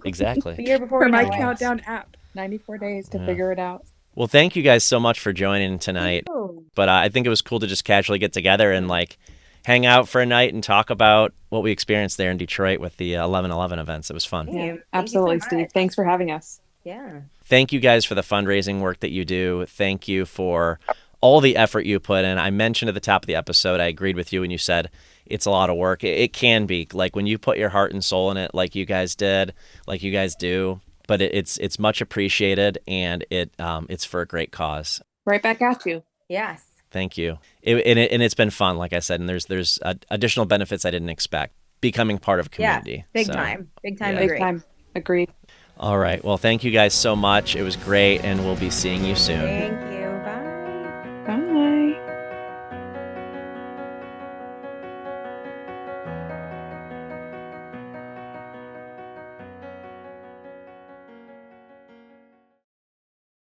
exactly. The year before for my countdown app. 94 days to figure it out. Well, thank you guys so much for joining tonight. But I think it was cool to just casually get together and like hang out for a night and talk about what we experienced there in Detroit with the 11/11 events. It was fun. Yeah, absolutely, Steve. Thanks for having us. Yeah. Thank you guys for the fundraising work that you do. Thank you for all the effort you put in. I mentioned at the top of the episode, I agreed with you when you said it's a lot of work. It can be. Like when you put your heart and soul in it like you guys did, like you guys do, but it's much appreciated, and it's for a great cause. Right back at you. Yes. Thank you. It's been fun, like I said, and there's additional benefits I didn't expect. Becoming part of a community. Yeah, big time. Big time. Agreed. All right. Well, thank you guys so much. It was great, and we'll be seeing you soon. Thank